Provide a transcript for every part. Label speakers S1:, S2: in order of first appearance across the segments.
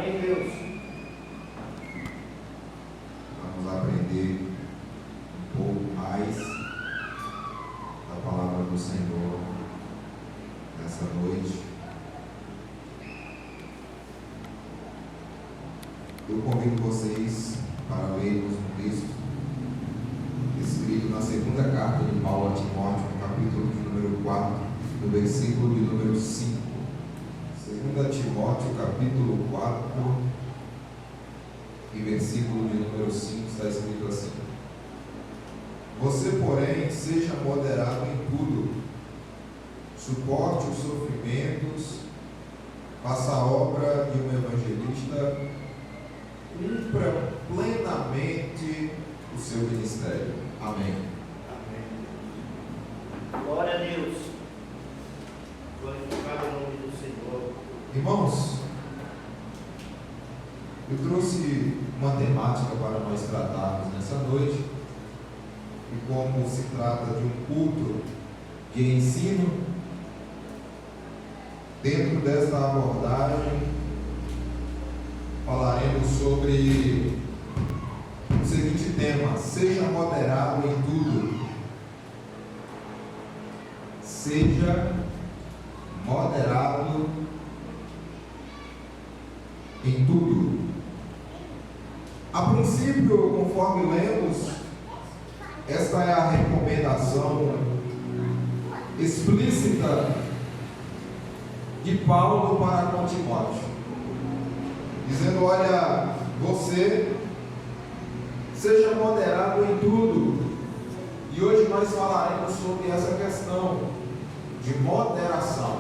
S1: Amém, Deus.
S2: Vamos aprender um pouco mais da palavra do Senhor nessa noite. Eu convido vocês para lermos um texto escrito na segunda carta de Paulo a Timóteo, no capítulo de número 4, no versículo de número 5. 2 Timóteo, capítulo 4, e versículo de número 5, está escrito assim: Você, porém, seja moderado em tudo, suporte os sofrimentos, faça a obra de um evangelista, cumpra plenamente o seu ministério. Amém.
S1: Amém. Glória a Deus. Glorificado o nome do Senhor.
S2: Irmãos, eu trouxe uma temática para nós tratarmos nessa noite, e como se trata de um culto de ensino, dentro desta abordagem falaremos sobre o seguinte tema: seja moderado em tudo. Seja moderado em tudo. A princípio, conforme lemos, esta é a recomendação explícita de Paulo para com Timóteo, dizendo: olha, você seja moderado em tudo. E hoje nós falaremos sobre essa questão de moderação.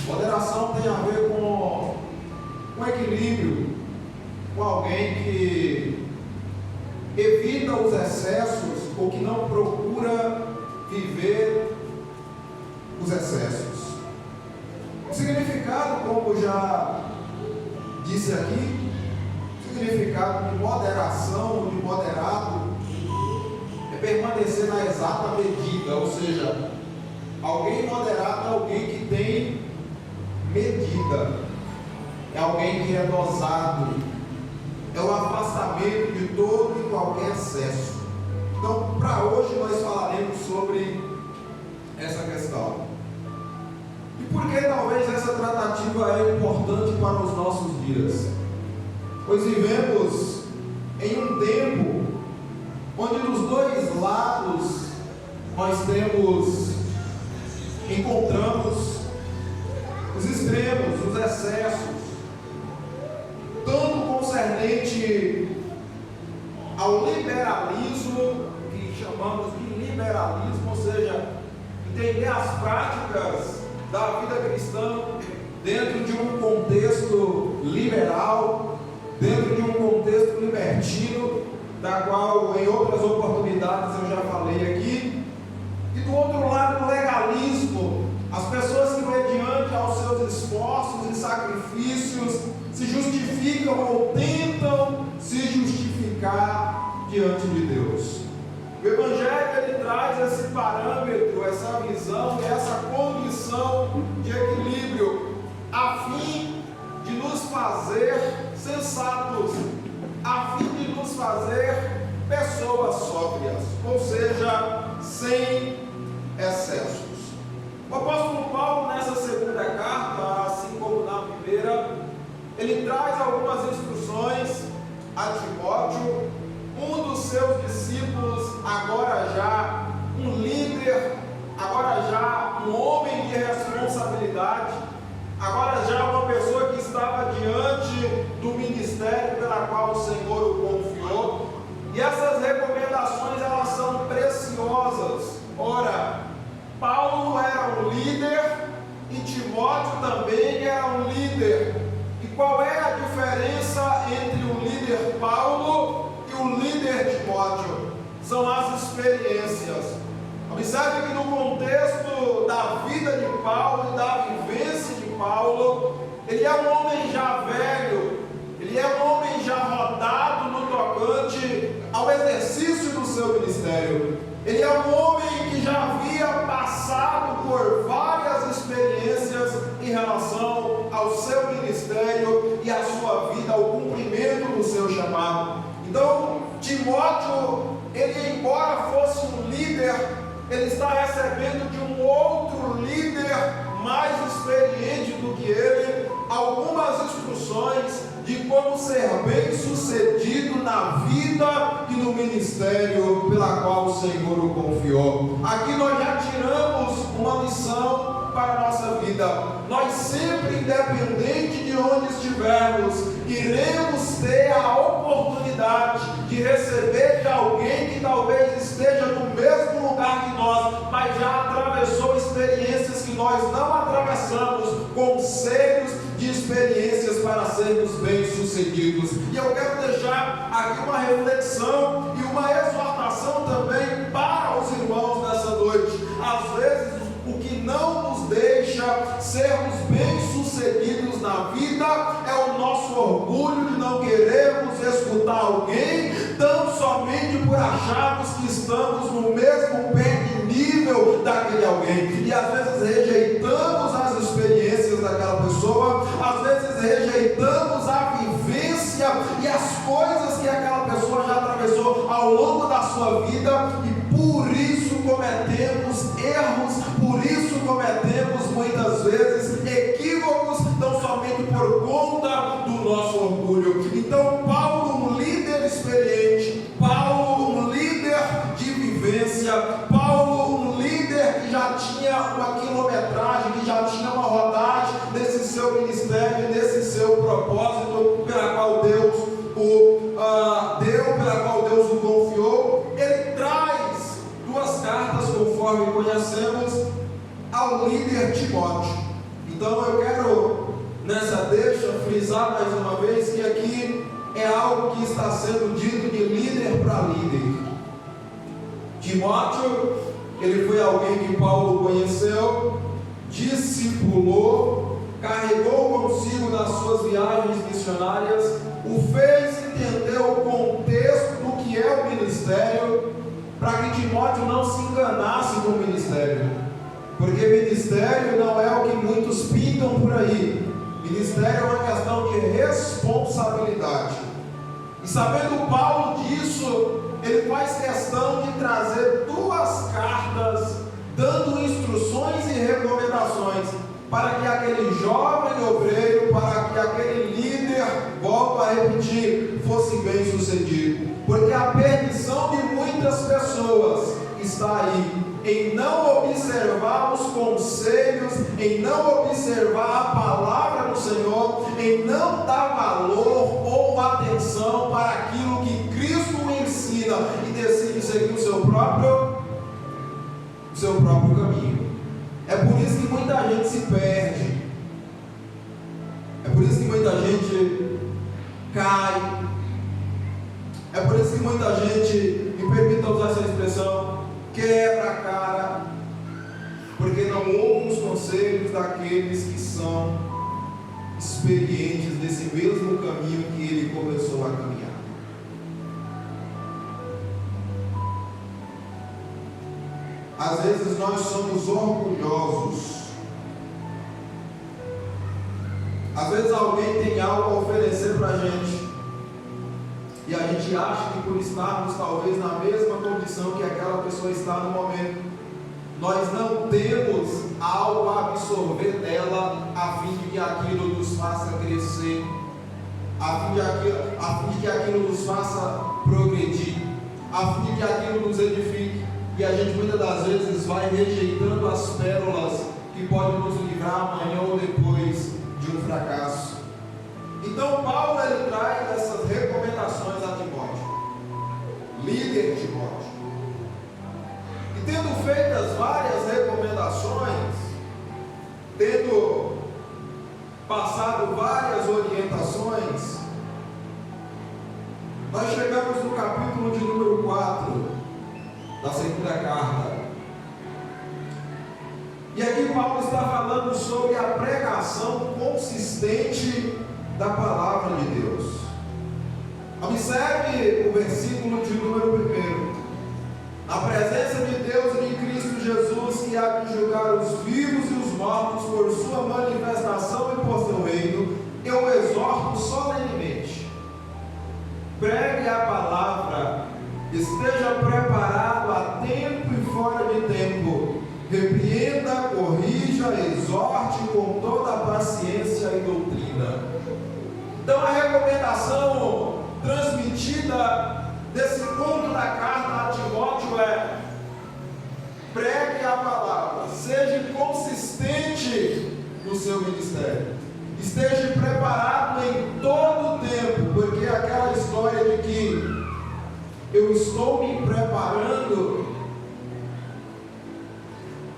S2: Moderação tem a ver com equilíbrio, com alguém que evita os excessos ou que não procura viver os excessos. O significado, como já disse aqui, o significado de moderação, de moderado, é permanecer na exata medida, ou seja, alguém moderado é alguém que tem medida, é alguém que é dosado, é o afastamento de todo e qualquer excesso. Então, para hoje nós falaremos sobre essa questão. E por que talvez essa tratativa é importante para os nossos dias? Pois vivemos em um tempo onde dos dois lados nós encontramos os extremos, os excessos, tanto concernente ao liberalismo, que chamamos de liberalismo, ou seja, entender as práticas da vida cristã dentro de um contexto liberal, dentro de um contexto libertino, da qual em outras oportunidades eu já falei aqui. E do outro lado, o legalismo, as pessoas que mediante aos seus esforços e sacrifícios se justificam ou tentam se justificar diante de Deus. O Evangelho, ele traz esse parâmetro, essa visão e essa condição de equilíbrio, a fim de nos fazer sensatos, a fim de nos fazer pessoas sóbrias, ou seja, sem excessos. O apóstolo Paulo, nessa segunda carta, assim como na primeira, ele traz algumas instruções a Timóteo, um dos seus discípulos, agora já um líder, agora já um homem de responsabilidade, agora já uma pessoa que estava diante do ministério pela qual o Senhor o confiou. E essas recomendações, elas são preciosas. Ora, Paulo era um líder e Timóteo também era um líder. E qual é a diferença entre o líder Paulo e o líder Timóteo? São as experiências. Observe que no contexto da vida de Paulo e da vivência de Paulo, ele é um homem já velho, ele é um homem já rodado no tocante ao exercício do seu ministério. Ele é um homem que já havia passado por várias experiências em relação ao seu ministério e à sua Timóteo, ele embora fosse um líder, ele está recebendo de um outro líder mais experiente do que ele algumas instruções de como ser bem sucedido na vida e no ministério pela qual o Senhor o confiou. Aqui nós já tiramos uma lição para a nossa vida. Nós sempre, independente de onde estivermos, iremos ter a oportunidade de receber de alguém que talvez esteja no mesmo lugar que nós, mas já atravessou experiências que nós não atravessamos, conselhos de experiências para sermos bem-sucedidos. E eu quero deixar aqui uma reflexão e uma exortação também para os irmãos nessa noite. Às vezes, o que não nos deixa sermos bem-sucedidos na vida é o nosso orgulho de não querermos escutar alguém, tão somente por acharmos que estamos no mesmo pé de nível daquele alguém. E às vezes rejeitamos as experiências daquela pessoa, às vezes rejeitamos a vivência e as coisas que aquela pessoa já atravessou ao longo da sua vida, e por isso cometemos erros, por isso cometemos muitas vezes equívocos, tão somente por conta do nosso orgulho. Então Paulo, um líder experiente, Paulo, um líder de vivência, Paulo, um líder que já tinha uma quilometragem, que já tinha uma rodagem desse seu ministério, desse seu propósito pela qual Deus o deu, pela qual Deus o confiou, ele traz duas cartas, conforme conhecemos, ao líder Timóteo. Então eu quero nessa deixa frisar mais uma vez que aqui é algo que está sendo dito de líder para líder. Timóteo, ele foi alguém que Paulo conheceu, discipulou, carregou consigo nas suas viagens missionárias, o fez entender o contexto do que é o ministério, para que Timóteo não se enganasse com o ministério, porque ministério não é o que muitos pintam por aí. Ministério é uma questão de responsabilidade, e sabendo Paulo disso, ele faz questão de trazer duas cartas, dando instruções e recomendações, para que aquele jovem obreiro, para que aquele líder, volto a repetir, fosse bem sucedido. Porque a perdição de muitas pessoas está aí, em não observar os conselhos, em não observar a palavra do Senhor, em não dar valor ou atenção para aquilo que Cristo ensina e decide seguir o seu próprio caminho. É por isso que muita gente se perde, é por isso que muita gente cai, é por isso que muita gente, me permita usar essa expressão, quebra a cara, porque não ouvem os conselhos daqueles que são experientes desse mesmo caminho que ele começou a caminhar. Às vezes nós somos orgulhosos. Às vezes alguém tem algo a oferecer para a gente, e a gente acha que por estarmos talvez na mesma condição que aquela pessoa está no momento, nós não temos algo a absorver dela, a fim de que aquilo nos faça crescer, a fim de que aquilo nos faça progredir, a fim de que aquilo nos edifique. E a gente muitas das vezes vai rejeitando as pérolas que podem nos livrar amanhã ou depois de um fracasso. Então Paulo, ele traz essas recomendações a Timóteo, líder Timóteo. E tendo feitas várias recomendações, tendo passado várias orientações, nós chegamos no capítulo de número 4 da segunda carta. E aqui Paulo está falando sobre a pregação consistente da palavra de Deus. Observe o versículo de número 1. Na presença de Deus e de Cristo Jesus, que há de julgar os vivos e os mortos por sua manifestação e por seu reino, eu exorto solenemente: pregue a palavra, esteja preparado a tempo e fora de tempo, repreenda, corrija, exorte com toda a paciência e doutrina. Então a recomendação transmitida desse ponto da carta a Timóteo é: pregue a palavra, seja consistente no seu ministério, esteja preparado em todo o tempo, porque aquela história de que eu estou me preparando,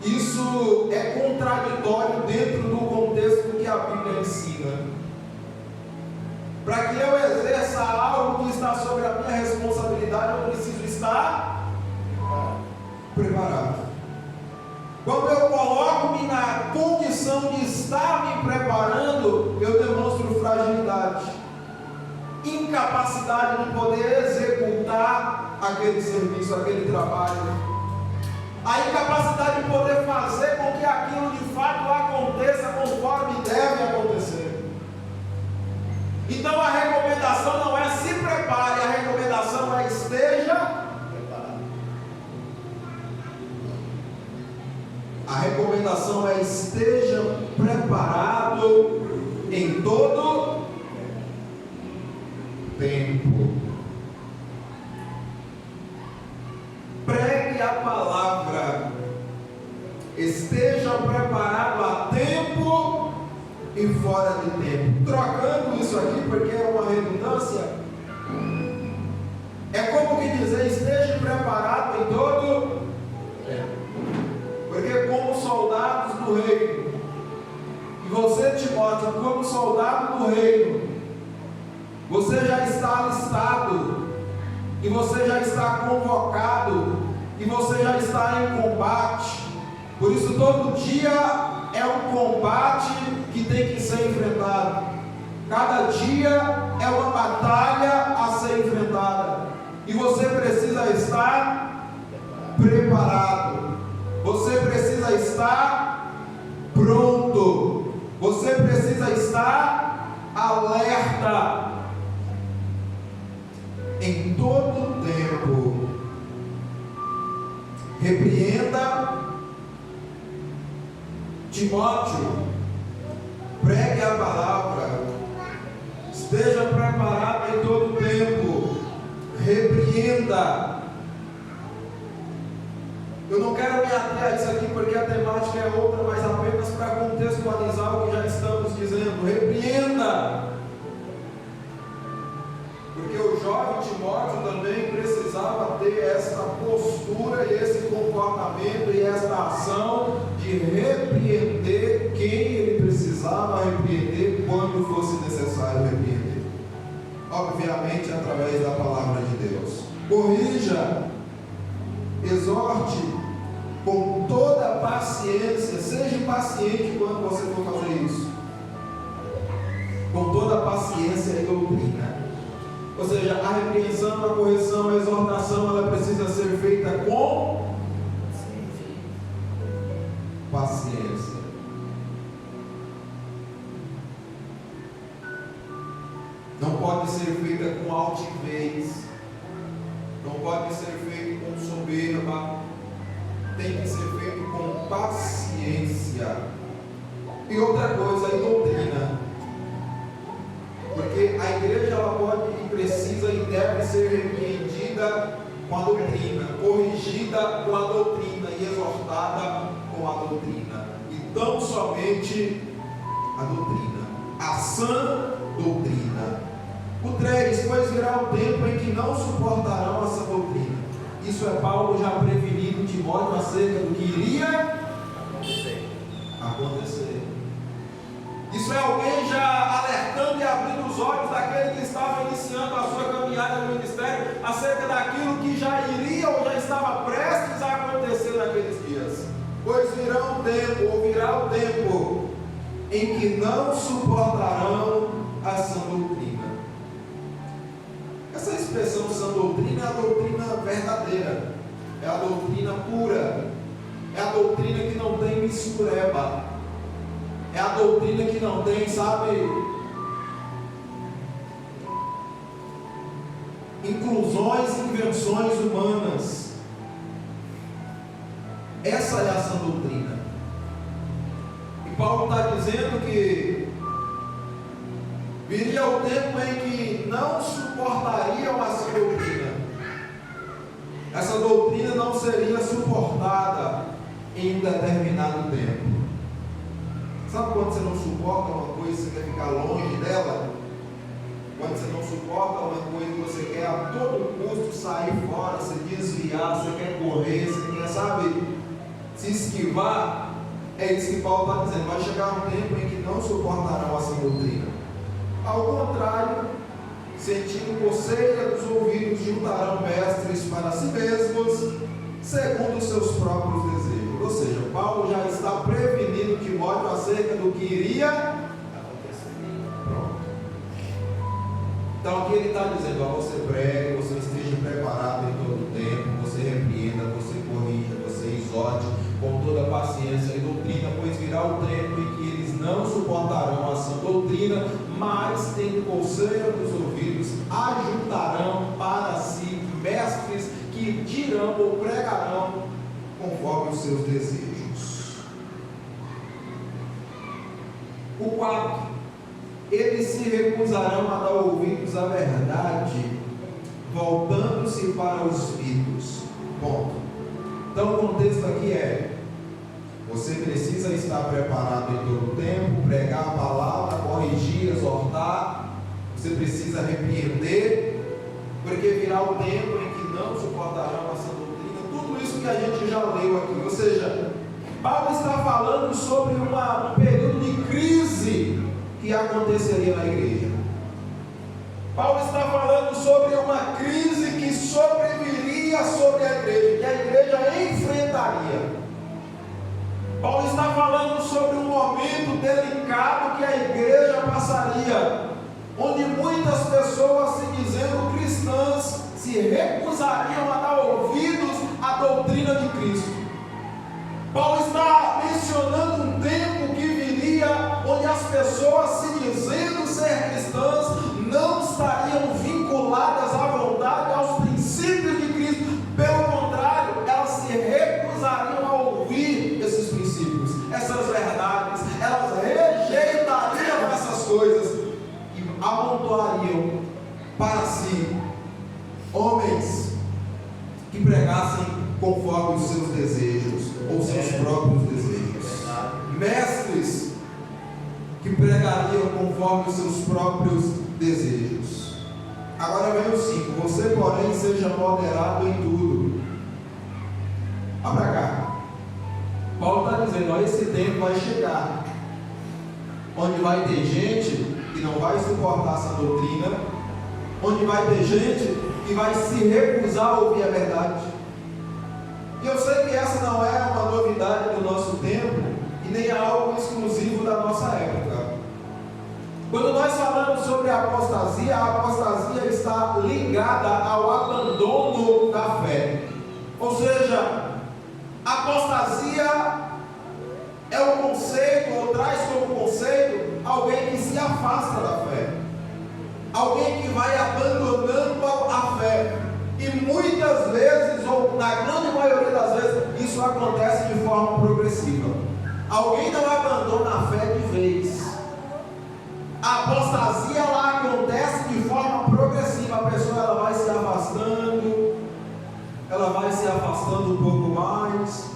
S2: isso é contraditório dentro do contexto que a Bíblia ensina. Para que eu exerça algo que está sobre a minha responsabilidade, eu preciso estar preparado. Quando eu coloco-me na condição de estar me preparando, eu demonstro fragilidade, incapacidade de poder executar aquele serviço, aquele trabalho, a incapacidade de poder fazer com que aquilo de fato aconteça conforme deve acontecer. Então a recomendação não é se prepare, a recomendação é esteja preparado. A recomendação é esteja preparado em todo tempo. Pregue a palavra, esteja preparado a tempo e fora de tempo. Trocando isso aqui, porque é uma redundância, é como que dizer esteja preparado em todo tempo. Porque como soldados do reino, e você, Timóteo, como soldado do reino, você já está alistado, e você já está convocado, e você já está em combate. Por isso todo dia é um combate que tem que ser enfrentado. Cada dia é uma batalha a ser enfrentada, e você precisa estar preparado, você precisa estar pronto, você precisa estar alerta em todo o tempo. Repreenda, Timóteo, pregue a palavra, esteja preparado em todo o tempo, repreenda. Eu não quero me ater a isso aqui porque a temática é outra, mas apenas para contextualizar o que já estamos dizendo. Repreenda, porque o jovem Timóteo também precisava ter essa postura e esse comportamento e essa ação de repreender quem ele precisava repreender quando fosse necessário repreender, obviamente através da palavra de Deus. Corrija, exorte com toda paciência, seja paciente quando você for fazer isso, com toda paciência e doutrina. Ou seja, a repreensão, a correção, a exortação, ela precisa ser feita com paciência. Não pode ser feita com altivez, não pode ser feita com soberba, tem que ser feito com paciência. E outra coisa, a doutrina. Porque a igreja ela pode e precisa e deve ser repreendida com a doutrina, corrigida com a doutrina e exortada com a doutrina. E tão somente a doutrina, a sã doutrina. O 3, pois virá o tempo em que não suportarão essa doutrina. Isso é Paulo já prevenindo Timóteo acerca do que iria acontecer. Isso é alguém já alertando e abrindo os olhos daquele que estava iniciando a sua caminhada no ministério acerca daquilo que já iria ou já estava prestes a acontecer naqueles dias. Pois virá o tempo em que não suportarão a sã doutrina. Essa expressão sã doutrina é a doutrina verdadeira, é a doutrina pura, é a doutrina que não tem mistureba, é a doutrina que não tem, sabe, inclusões, invenções humanas. Essa é a sã doutrina. E Paulo está dizendo que viria o tempo em que não suportariam a sã doutrina. Essa doutrina não seria suportada em um determinado tempo. Sabe quando você não suporta uma coisa e você quer ficar longe dela? Quando você não suporta uma coisa e você quer a todo custo sair fora, se desviar, você quer correr, você quer, sabe, se esquivar. É isso que Paulo está dizendo. Vai chegar um tempo em que não suportarão essa doutrina. Ao contrário, sentindo coceira dos ouvidos, juntarão mestres para si mesmos, segundo os seus próprios desejos. Ou seja, Paulo já está prevenindo Timóteo acerca do que iria acontecer. Pronto. Então aqui ele está dizendo: ó, você pregue, você esteja preparado em todo o tempo, você repreenda, você corrija, você exorte com toda paciência e doutrina, pois virá o tempo em que eles não suportarão a sã doutrina, mas tendo coceira dos ouvidos, ajuntarão para si mestres que dirão ou pregarão conforme os seus desejos. O quarto, eles se recusarão a dar ouvidos à verdade, voltando-se para os mitos. Ponto. Então o contexto aqui é: você precisa estar preparado em todo o tempo, pregar a palavra, corrigir, exortar. Você precisa repreender, porque virá o tempo em que não suportarão essa doutrina. Tudo isso que a gente já leu aqui. Ou seja, Paulo está falando sobre um período de crise que aconteceria na igreja. Paulo está falando sobre uma crise que sobreviria sobre a igreja, que a igreja enfrentaria. Paulo está falando sobre um momento delicado que a igreja passaria, onde muitas pessoas, se dizendo cristãs, se recusariam a dar ouvidos à doutrina de Cristo. Paulo está mencionando um tempo que viria, onde as pessoas, se dizendo ser cristãs, não estariam vinculadas à vontade, aos princípios de Cristo. Pelo contrário, elas se recusariam a ouvir esses princípios, essas verdades. Elas rejeitariam essas coisas e amontoariam para si homens que pregassem conforme os seus desejos, ou seus próprios desejos. Mestres que pregariam conforme os seus próprios desejos. Agora vem o 5: você, porém, seja moderado em tudo. Olha para cá. Paulo está dizendo: ó, esse tempo vai chegar, onde vai ter gente que não vai suportar essa doutrina, onde vai ter gente que vai se recusar a ouvir a verdade. E eu sei que essa não é uma novidade do nosso tempo, e nem é algo exclusivo da nossa época. Quando nós falamos sobre a apostasia está ligada ao abandono da fé. Ou seja, a apostasia é um conceito, ou traz como conceito, alguém que se afasta da fé, alguém que vai abandonando a fé. E muitas vezes, ou na grande maioria das vezes, isso acontece de forma progressiva. Alguém não abandona a fé de vez. A apostasia ela acontece de forma progressiva. A pessoa ela vai se afastando um pouco mais.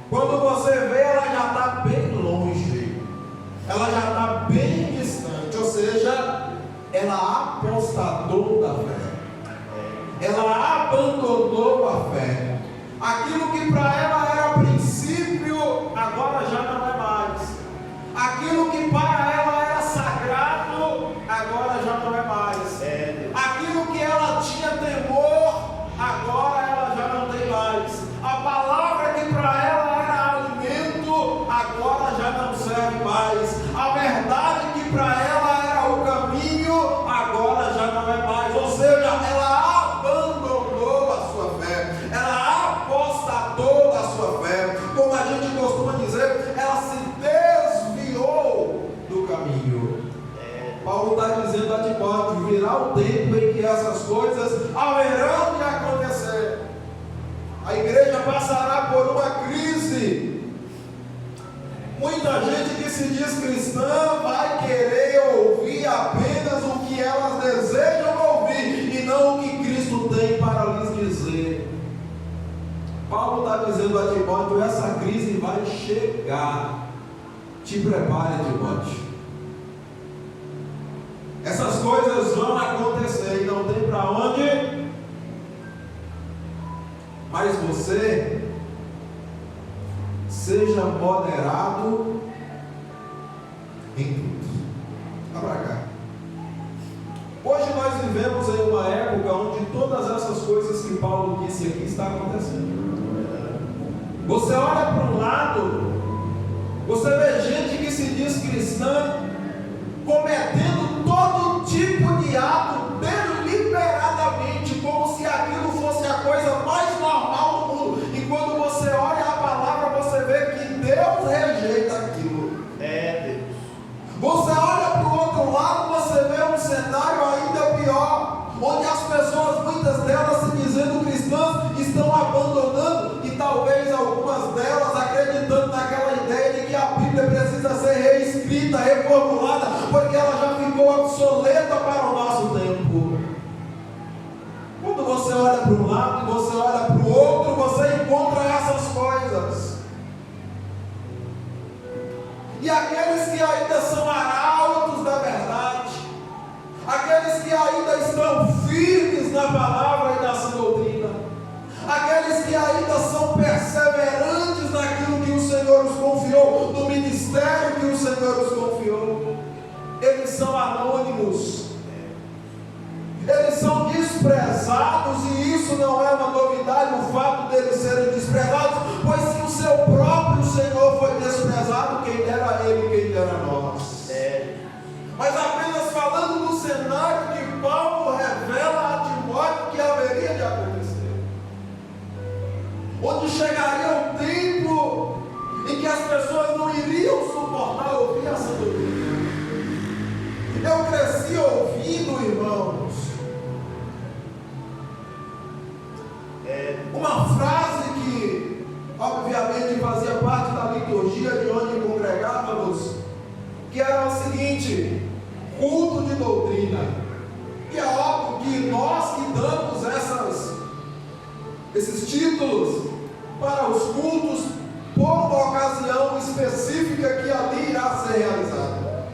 S2: Quando você vê, ela já está bem longe, ela já está bem distante. Ou seja, ela apostatou da fé, ela abandonou a fé. Aquilo que para ela era princípio, agora já não é mais. Aquilo que para ela era sagrado, agora já não é mais. Aquilo que ela tinha temor, agora ela já não tem mais. A palavra que para ela era alimento, agora já não serve mais. A verdade que para ela era o caminho, agora já não é mais. Ou seja, ela abandonou a sua fé, ela apostatou da sua fé. Como a gente costuma dizer, ela se desviou do caminho. Paulo está dizendo a Timóteo: virá o tempo em que essas coisas haverão de acontecer A igreja passará por uma crise. Muita gente que se diz cristã vai querer ouvir apenas o que elas desejam ouvir e não o que Cristo tem para lhes dizer. Paulo está dizendo a Timóteo: essa crise vai chegar. Te prepare, Timóteo. Essas coisas vão acontecer e não tem para onde. Mas você seja moderado em tudo. Vá para cá. Hoje nós vivemos em uma época onde todas essas coisas que Paulo disse aqui estão acontecendo. Você olha para um lado, você vê gente que se diz cristã cometendo todo tipo de ato deliberadamente, como se aquilo fosse a coisa mais normal do mundo. E quando você olha a palavra, você vê que Deus rejeita aquilo.
S1: Deus.
S2: Você olha para o outro lado, você vê um cenário ainda pior, onde as pessoas, muitas delas se dizendo cristãs, estão abandonando, e talvez algumas delas acreditando naquela ideia de que a Bíblia precisa ser reescrita, reformulada, porque ela já ficou obsoleta para o nosso tempo. Quando você olha para um lado e você olha para o outro, você encontra essas coisas. E aqueles que ainda são arautos da verdade, aqueles que ainda estão firmes na palavra e na sua doutrina, aqueles que ainda são perseverantes naquilo que o Senhor os confiou, no ministério que o Senhor os confiou, eles são anônimos, eles são desprezados, e isso não é uma novidade, o fato deles serem desprezados, pois se o seu próprio Senhor foi desprezado, quem dera ele, quem dera nós. Mas apenas falando do cenário que Paulo revela a Timóteo que haveria de acontecer, onde chegaria um tempo em que as pessoas não iriam suportar ouvir essa doutrina. Eu cresci ouvindo, irmãos, uma frase que obviamente fazia parte da liturgia de onde congregávamos, que era o seguinte: culto de doutrina. E é óbvio que nós que damos esses títulos para os cultos por uma ocasião específica que ali irá ser realizada.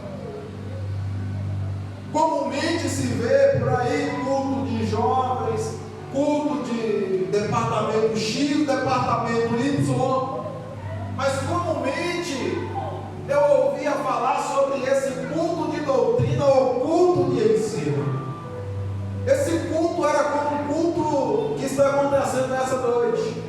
S2: Comumente se vê por aí culto de jovens, culto de departamento X, departamento Y, mas comumente eu ouvia falar sobre esse culto de doutrina ou culto de ensino. Esse culto era como um culto que está acontecendo nessa noite,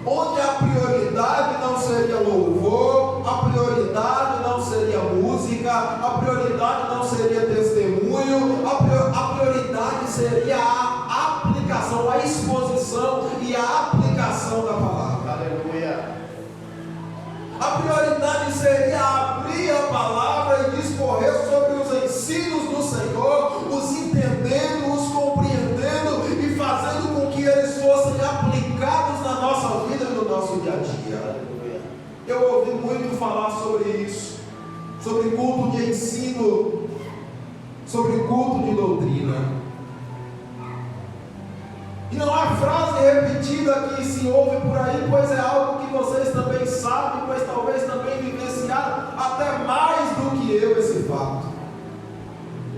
S2: onde a prioridade não seria louvor, a prioridade não seria música, a prioridade não seria testemunho, a prioridade seria a aplicação, a exposição e a aplicação da palavra.
S1: Aleluia.
S2: A prioridade seria abrir a palavra e discorrer sobre os ensinos do Senhor, os entendendo, os compreendendo e fazendo com que eles fossem aplicados na nossa vida e no nosso dia a dia. Eu ouvi muito falar sobre isso, sobre culto de ensino, sobre culto de doutrina. E não há frase repetida que se ouve por aí, pois é algo que vocês também sabem, pois talvez também vivenciaram até mais do que eu esse fato.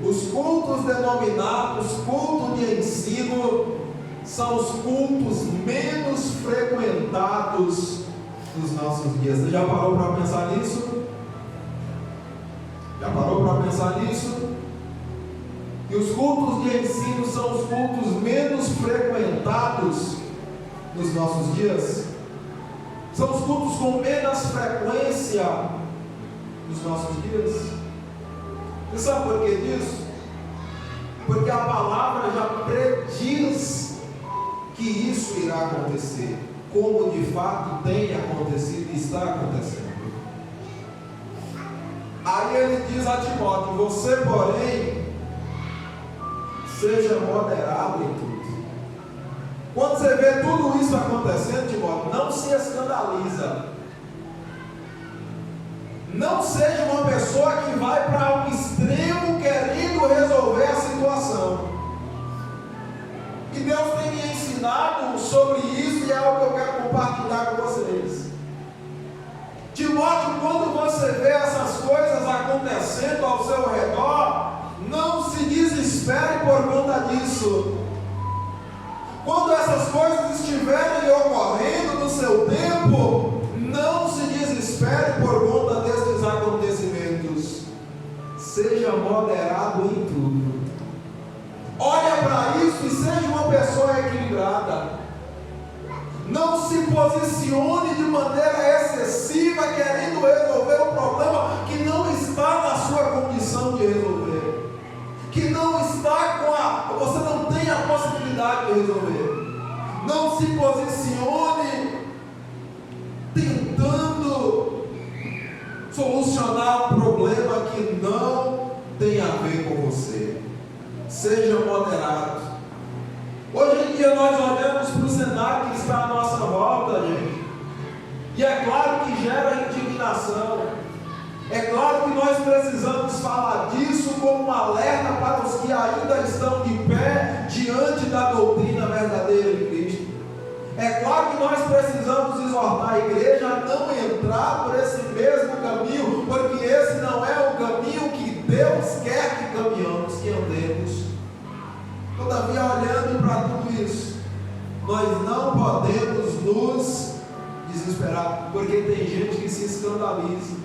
S2: Os cultos denominados culto de ensino são os cultos menos frequentados nos nossos dias. Você já parou para pensar nisso? Já parou para pensar nisso? E os cultos de ensino são os cultos menos frequentados nos nossos dias. São os cultos com menos frequência nos nossos dias. E sabe por que disso? Porque a palavra já prediz que isso irá acontecer, como de fato tem acontecido e está acontecendo. Aí ele diz a Timóteo: você, porém, seja moderado em tudo. Quando você vê tudo isso acontecendo, Timóteo, não se escandaliza. Não seja uma pessoa que vai para um extremo querendo resolver a situação. E Deus tem me ensinado sobre isso e é algo que eu quero compartilhar com vocês. Timóteo, quando você vê essas coisas acontecendo ao seu redor, não se desespere por conta disso. Quando essas coisas estiverem ocorrendo no seu tempo, não se desespere por conta desses acontecimentos. Seja moderado em tudo. Olha para isso e seja uma pessoa equilibrada. Não se posicione de maneira excessiva querendo resolver um problema que não está na sua condição de resolver, que não está você não tem a possibilidade de resolver. Não se posicione tentando solucionar um problema que não tem a ver com você. Seja moderado. Hoje em dia nós olhamos para o cenário que está à nossa volta, gente, e é claro que gera indignação. É claro que nós precisamos falar disso como um alerta para os que ainda estão de pé diante da doutrina verdadeira de Cristo. É claro que nós precisamos exortar a igreja a não entrar por esse mesmo caminho, porque esse não é o caminho que Deus quer que caminhamos, que andemos. Todavia, olhando para tudo isso, nós não podemos nos desesperar, porque tem gente que se escandaliza.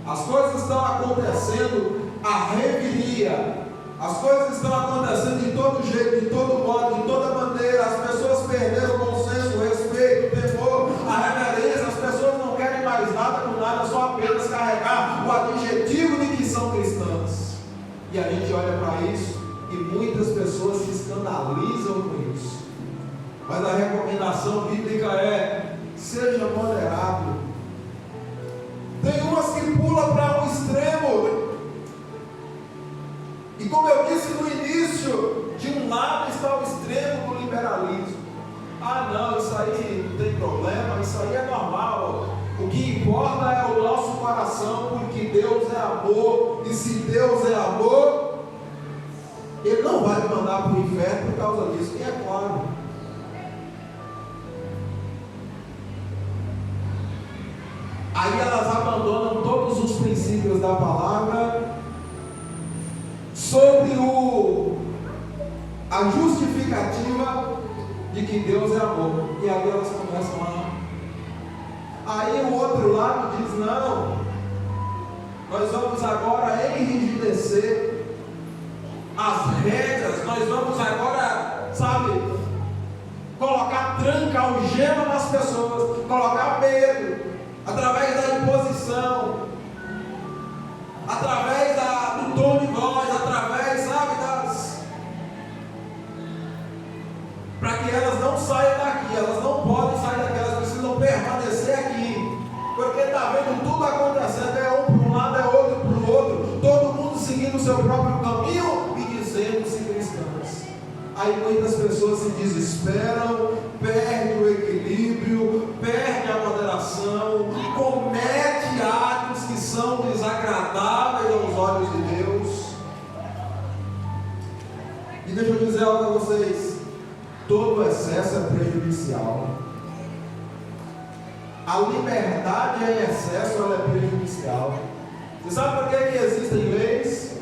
S2: As coisas estão acontecendo à revelia, as coisas estão acontecendo de todo jeito, de todo modo, de toda maneira. As pessoas perderam o bom senso, o respeito, o temor, a reverência. As pessoas não querem mais nada com nada, só apenas carregar o adjetivo de que são cristãs. E a gente olha para isso e muitas pessoas se escandalizam com isso. Mas a recomendação bíblica é: seja moderado. Tem umas que pulam para um extremo, e como eu disse no início, de um lado está o extremo do liberalismo. Ah não, isso aí não tem problema, isso aí é normal. O que importa é o nosso coração, porque Deus é amor, e se Deus é amor, Ele não vai me mandar para o inferno por causa disso. E é claro. Aí elas abandonam todos os princípios da palavra sobre a justificativa de que Deus é amor. E aí elas começam Aí o outro lado diz: não, nós vamos agora enrijecer as regras, nós vamos agora, colocar tranca, algema nas pessoas, colocar medo, através da imposição, através do tom de voz, através, para que elas não saiam daqui, elas não podem sair daqui, elas precisam permanecer aqui, porque está vendo tudo acontecendo, é um para um lado, é outro para o outro, todo mundo seguindo o seu próprio caminho e dizendo-se cristãos. Aí muitas pessoas se desesperam, perdem o equilíbrio, perdem a moderação, comete atos que são desagradáveis aos olhos de Deus. E deixa eu dizer algo a vocês: todo excesso é prejudicial. A liberdade em excesso, ela é prejudicial. Você sabe por que existem leis?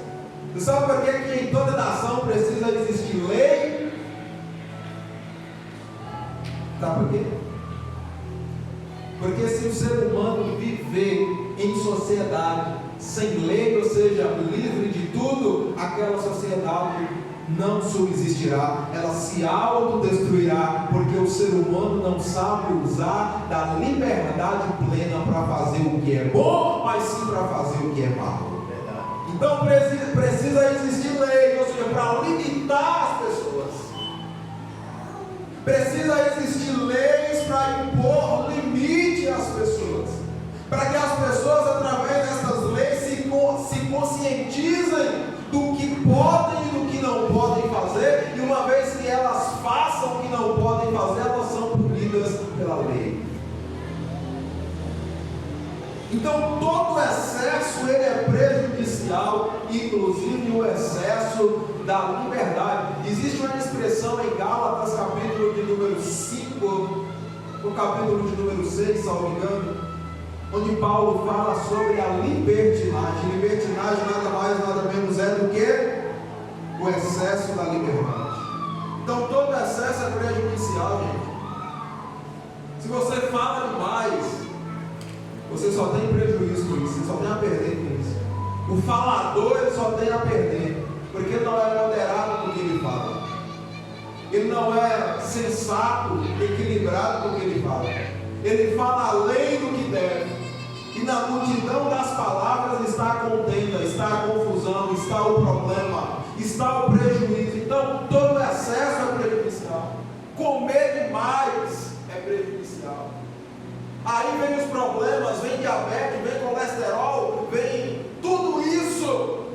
S2: Você sabe por que em toda nação precisa existir lei? Sabe por quê? Porque se o ser humano viver em sociedade sem lei, ou seja, livre de tudo, aquela sociedade não subsistirá, ela se autodestruirá, porque o ser humano não sabe usar da liberdade plena para fazer o que é bom, mas sim para fazer o que é mal. Então precisa existir lei, ou seja, para limitar as pessoas. Precisa existir leis para impor limite às pessoas, para que as pessoas, através dessas leis, se conscientizem do que podem e do que não podem fazer, e uma vez que elas façam o que não podem Então todo excesso ele é prejudicial, inclusive o excesso da liberdade. Existe uma expressão em Gálatas, capítulo de número 5, no capítulo de número 6, salvo engano, onde Paulo fala sobre a libertinagem. Libertinagem nada mais, nada menos é do que o excesso da liberdade. Então todo excesso é prejudicial, gente. Se você fala demais, você só tem prejuízo com isso, você só tem a perder com isso. O falador ele só tem a perder, porque ele não é moderado no que ele fala. Ele não é sensato, equilibrado com o que ele fala. Ele fala além do que deve. E na multidão das palavras está a contenda, está a confusão, está o problema, está o prejuízo. Então todo excesso é prejudicial. Comer demais é prejudicial. Aí vem os problemas, vem diabetes, vem colesterol, vem tudo isso.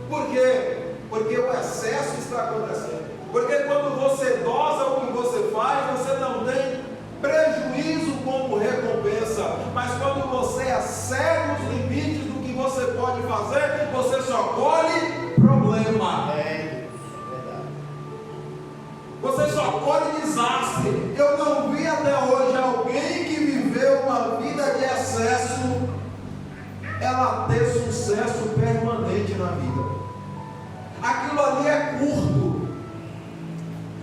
S2: Por quê? Porque o excesso está acontecendo. Porque quando você dosa o que você faz, você não tem prejuízo como recompensa. Mas quando você excede os limites do que você pode fazer, você só colhe problema. Você só colhe desastre. Eu não vi até hoje alguém que viveu uma vida de excesso, ela ter sucesso permanente na vida. Aquilo ali é curto.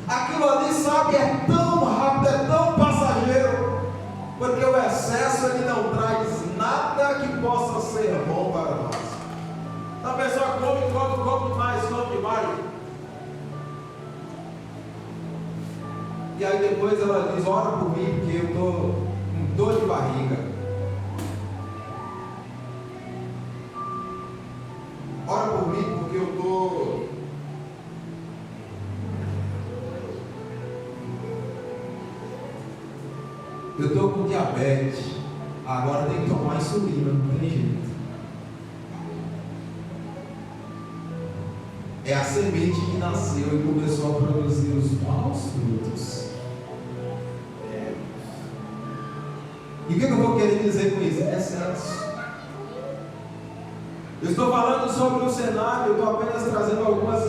S2: Aquilo ali, sabe, é tão rápido, é tão passageiro. Porque o excesso ele não traz nada que possa ser bom para nós. A pessoa come demais. E aí depois ela diz: ora por mim, porque eu estou com dor de barriga. Ora por mim, porque eu estou com diabetes. Agora tem que tomar insulina, não tem jeito. É a semente que nasceu e começou a produzir os maus frutos. E o que eu vou querer dizer com isso? Excesso. Eu estou falando sobre o cenário, eu estou apenas trazendo algumas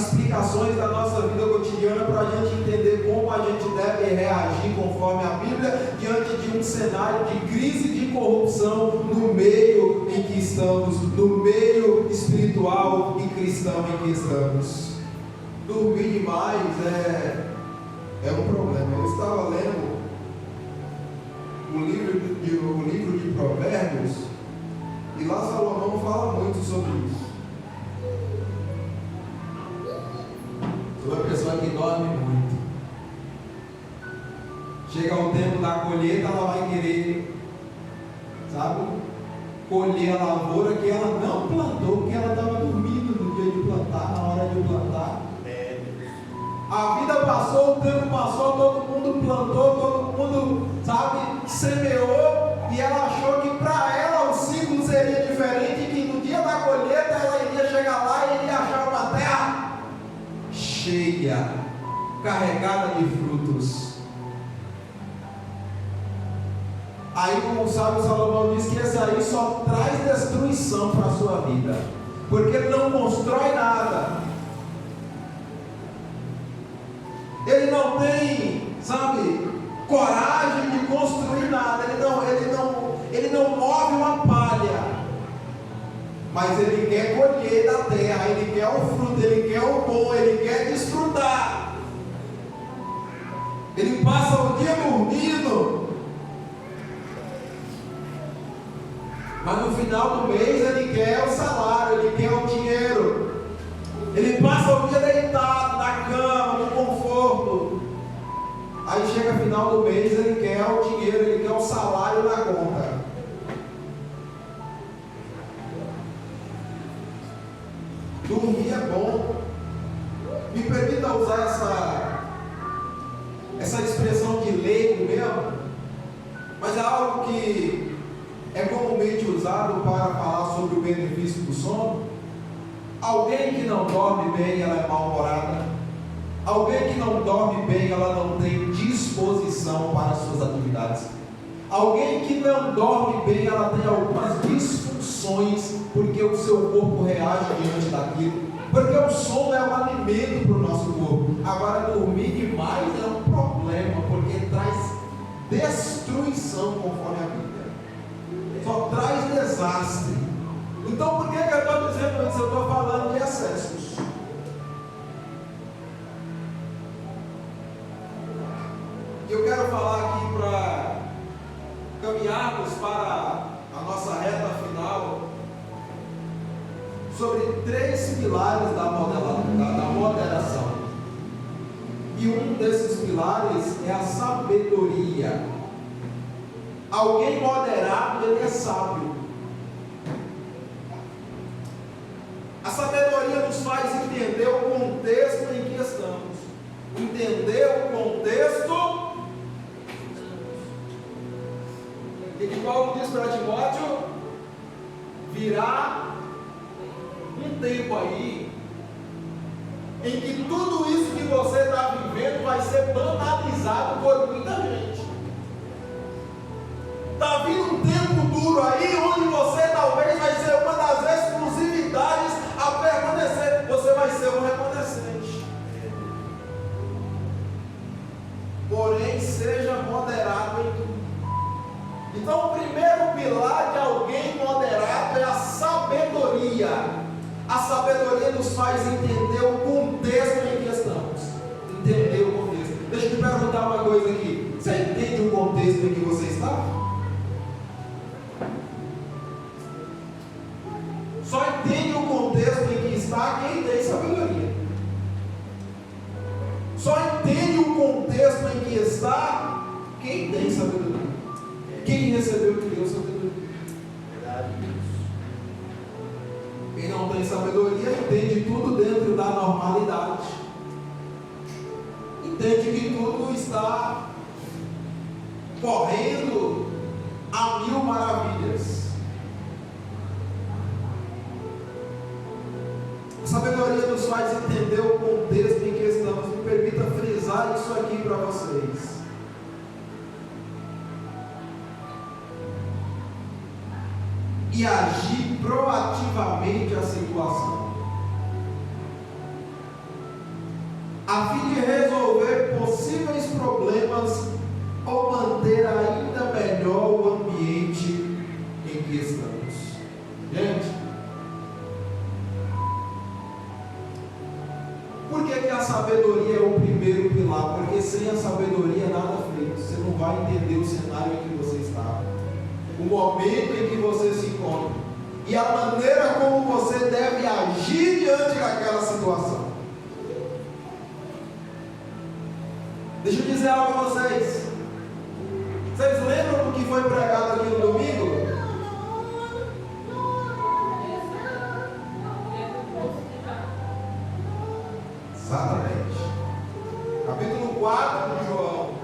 S2: explicações da nossa vida cotidiana para a gente entender como a gente deve reagir conforme a Bíblia diante de um cenário de crise de corrupção no meio em que estamos, no meio espiritual e cristão em que estamos. Dormir demais é um problema. Eu estava lendo o livro de Provérbios, e lá Salomão fala muito sobre isso. Sobre a pessoa que dorme muito. Chega o tempo da colheita, ela vai querer, sabe, colher a lavoura que ela não plantou, porque ela estava dormindo no dia de plantar, na hora de plantar. A vida passou, o tempo passou, todo mundo plantou, todo mundo, sabe, semeou, e ela achou que para ela o ciclo seria diferente, que no dia da colheita ela iria chegar lá e iria achar uma terra cheia, carregada de frutos. Aí o sábio Salomão diz que esse aí só traz destruição para a sua vida, porque ele não constrói nada. Ele não tem, sabe, coragem de construir nada. Ele não move uma palha, mas ele quer colher da terra, ele quer o fruto, ele quer o bom, ele quer desfrutar. Ele passa o dia dormindo, mas no final do mês ele quer o salário, ele quer o dinheiro. Ele passa o dia deitado na cama, no conforto. Aí chega final do mês, ele quer o dinheiro, ele quer o salário na conta. Dormir é bom. Me permita usar essa expressão de leigo mesmo, mas é algo que é comumente usado para falar sobre o benefício do sono. Alguém que não dorme bem, ela é mal-humorada. Alguém que não dorme bem, ela não tem disposição para as suas atividades. Alguém que não dorme bem, ela tem algumas disfunções, porque o seu corpo reage diante daquilo. Porque o sono é um alimento para o nosso corpo. Agora, dormir demais é um problema, porque traz destruição conforme a Bíblia. Só traz desastre. Então, por que eu estou dizendo isso? Eu estou falando de excessos. Eu quero falar aqui para caminharmos para a nossa reta final sobre 3 pilares da moderação. E um desses pilares é a sabedoria. Alguém moderado, ele é sábio. A sabedoria nos faz entender o contexto em que estamos. Entender o contexto. E que Paulo diz para Timóteo: virá um tempo aí em que tudo isso que você está vivendo vai ser banalizado por muita gente. Está vindo um tempo duro aí onde você talvez vai ser uma das exclusividades a permanecer. Você vai ser um remanescente. Porém, seja moderado em tudo. Então, o primeiro pilar de alguém moderado é a sabedoria. A sabedoria nos faz entender o contexto em que estamos. Entender o contexto. Deixa eu te perguntar uma coisa aqui. Você entende o contexto em que você está? Só entende o contexto em que está quem tem sabedoria. Só entende o contexto em que está quem tem sabedoria. Quem recebeu de Deus sabedoria?
S1: Verdade, isso.
S2: Quem não tem sabedoria entende tudo dentro da normalidade. Entende que tudo está correndo a 1000 maravilhas. A sabedoria nos faz entender o contexto em que estamos. Me permita frisar isso aqui para vocês. E agir proativamente a situação, a fim de resolver possíveis problemas ou manter ainda melhor o ambiente em que estamos. Gente, por que a sabedoria é o primeiro pilar? Porque sem a sabedoria nada feito. Você não vai entender o cenário em que você está, o momento em que você se encontra e a maneira como você deve agir diante daquela situação. Deixa eu dizer algo a vocês. Vocês lembram do que foi pregado aqui no domingo? Exatamente. Capítulo 4 de João.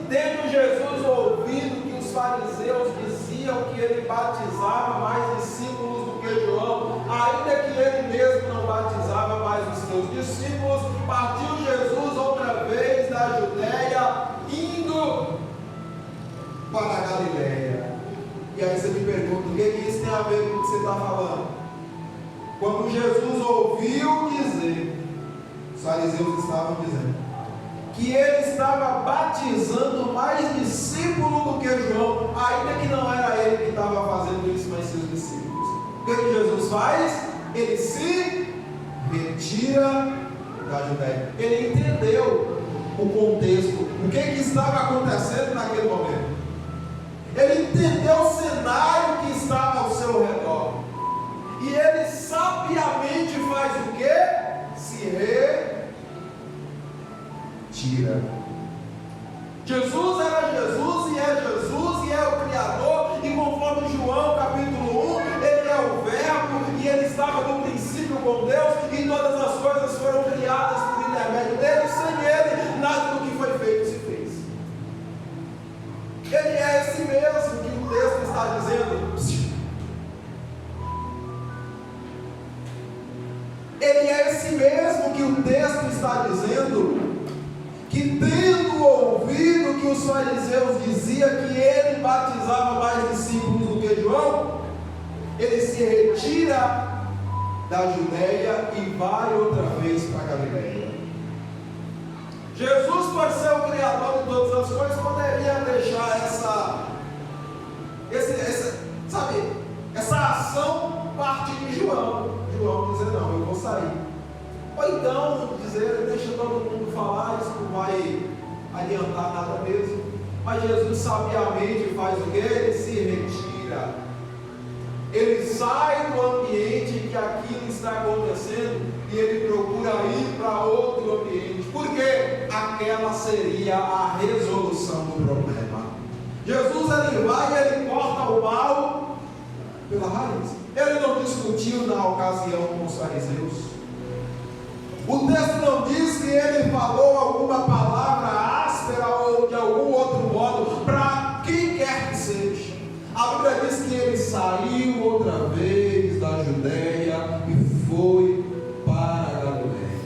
S2: Tendo Jesus ouvido que os fariseus diziam que ele batizava mais discípulos do que João, ainda que ele mesmo não batizava mais os seus discípulos, partiu Jesus outra vez da Judéia, indo para a Galiléia. E aí você me pergunta, o que isso tem a ver com o que você está falando? Quando Jesus ouviu dizer, os fariseus estavam dizendo que ele estava batizando mais discípulos do que João, ainda que não era ele que estava fazendo isso, mas seus discípulos. O que Jesus faz? Ele se retira da Judéia. Ele entendeu o contexto, o que estava acontecendo naquele momento. Ele entendeu o cenário que estava ao seu redor. E ele sabiamente faz o que? Se retira. Jesus era Jesus e é Jesus e é o Criador, e conforme João capítulo 1, ele é o Verbo e ele estava no princípio com Deus, e todas as coisas foram criadas por intermédio dele, sem ele nada do que foi feito se fez. Ele é esse mesmo que o texto está dizendo. Ele é esse mesmo que o texto está dizendo, que tendo tendo ouvido que os fariseus diziam que ele batizava mais discípulos do que João, ele se retira da Judéia e vai outra vez para Galileia. Jesus, por ser o Criador de todas as coisas, poderia deixar essa ação partir de João. João dizer: não, eu vou sair. Ou então dizer: deixa todo mundo falar, isso não vai adiantar nada mesmo. Mas Jesus sabiamente faz o que? Ele se retira. Ele sai do ambiente que aquilo está acontecendo e ele procura ir para outro ambiente, porque aquela seria a resolução do problema. Jesus, ele vai e ele corta o mal pela raiz. Ele não discutiu na ocasião com os fariseus. O texto não diz que ele falou alguma palavra áspera ou de algum outro modo para quem quer que seja. A Bíblia diz que ele saiu outra vez da Judéia e foi para a Galileia.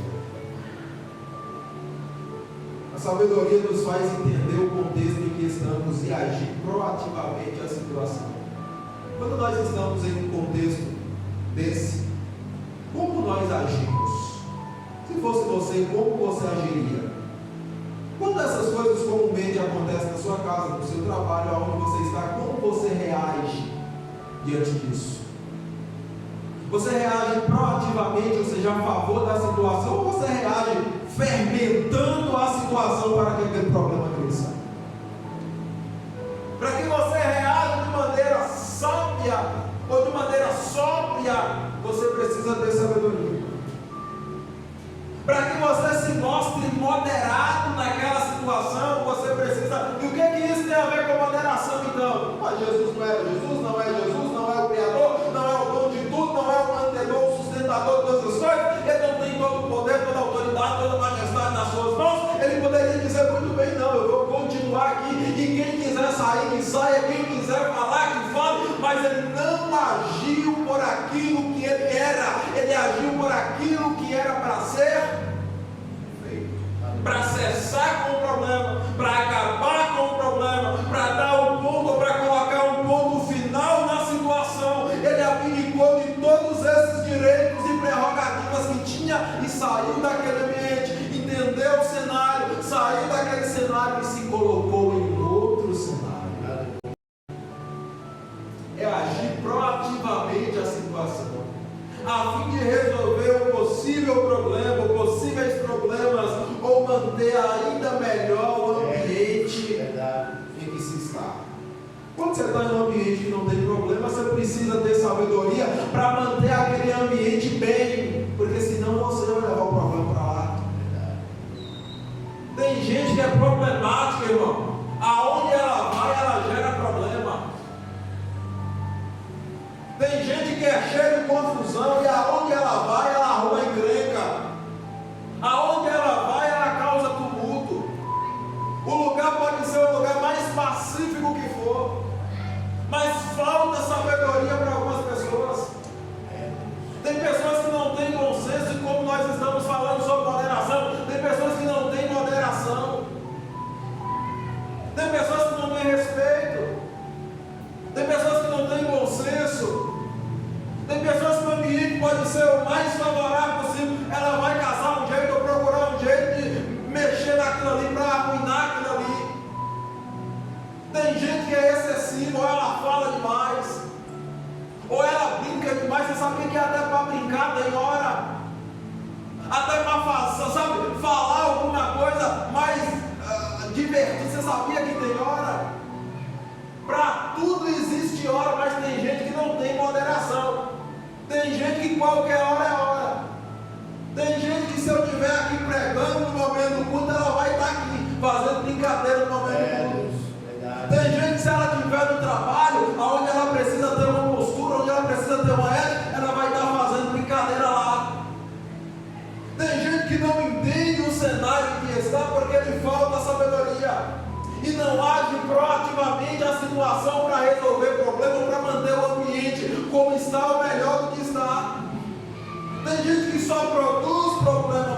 S2: A sabedoria nos faz entender o contexto em que estamos e agir proativamente a situação. Quando nós estamos em um contexto desse, como nós agimos? Se fosse você, como você agiria? Quando essas coisas comumente acontecem na sua casa, no seu trabalho, aonde você está, como você reage diante disso? Você reage proativamente, ou seja, a favor da situação, ou você reage fermentando a situação para que aquele problema cresça? Para que você reaja de maneira sábia ou de maneira sóbria, você precisa ter sabedoria. Para que você se mostre moderado naquela situação, você precisa. E o que isso tem a ver com moderação então? Mas Jesus não é Jesus, não é Jesus, não é o Criador, não é o dono de tudo, não é o mantenedor, o sustentador de todas as coisas. Ele não tem todo o poder, toda a autoridade, toda a majestade nas suas mãos. Ele poderia dizer muito bem: não, eu vou continuar aqui, e quem quiser sair, que saia, quem quiser falar, que fale. Mas ele não agiu por aquilo que ele era, ele agiu por aquilo que era para ser feito, para cessar com o problema, para acabar com o problema, para dar um ponto, para colocar um ponto final na situação. Ele abdicou de todos esses direitos e prerrogativas que tinha e saiu daquele ambiente, entendeu o cenário, saiu daquele cenário e se colocou em outro cenário. É agir proativamente a situação, a fim de resolver o possível problema, possíveis problemas, ou manter ainda melhor o ambiente em que se está. Quando você está em um ambiente que não tem problema, você precisa ter sabedoria para manter aquele ambiente bem, porque senão você vai levar o problema para lá. Tem gente que é problemática, irmão. Aonde ela vai, ela gera problema. Tem gente que é cheia de confusão e aonde ela vai, ela arruma encrenca. Aonde ela vai, ela causa tumulto. O lugar pode ser o lugar mais pacífico que for, mas falta sabedoria para algumas pessoas. Tem pessoas que não têm bom senso, e como nós estamos falando sobre moderação, tem pessoas que não têm moderação. Tem pessoas que não têm respeito. Tem pessoas que não têm bom senso. Tem pessoas que o ambiente pode ser o mais favorável possível. Ela vai caçar um jeito ou procurar um jeito de mexer naquilo ali para arruinar aquilo ali. Tem gente que é excessiva, ou ela fala demais, ou ela brinca demais. Você sabia que até para brincar tem hora? Até para falar alguma coisa mais divertida, você sabia que tem hora? Para tudo existe hora, mas tem gente que não tem moderação. Tem gente que qualquer hora é hora. Tem gente que, se eu estiver aqui pregando no momento do culto, ela vai estar aqui fazendo brincadeira no momento do culto. Tem gente que, se ela estiver no trabalho, onde ela precisa ter uma postura, onde ela precisa ter uma ética, ela vai estar fazendo brincadeira lá. Tem gente que não entende o cenário que está porque lhe falta sabedoria e não age proativamente a situação para resolver problema, para manter o ambiente como está ou melhor do que está. Tem gente que só produz problema,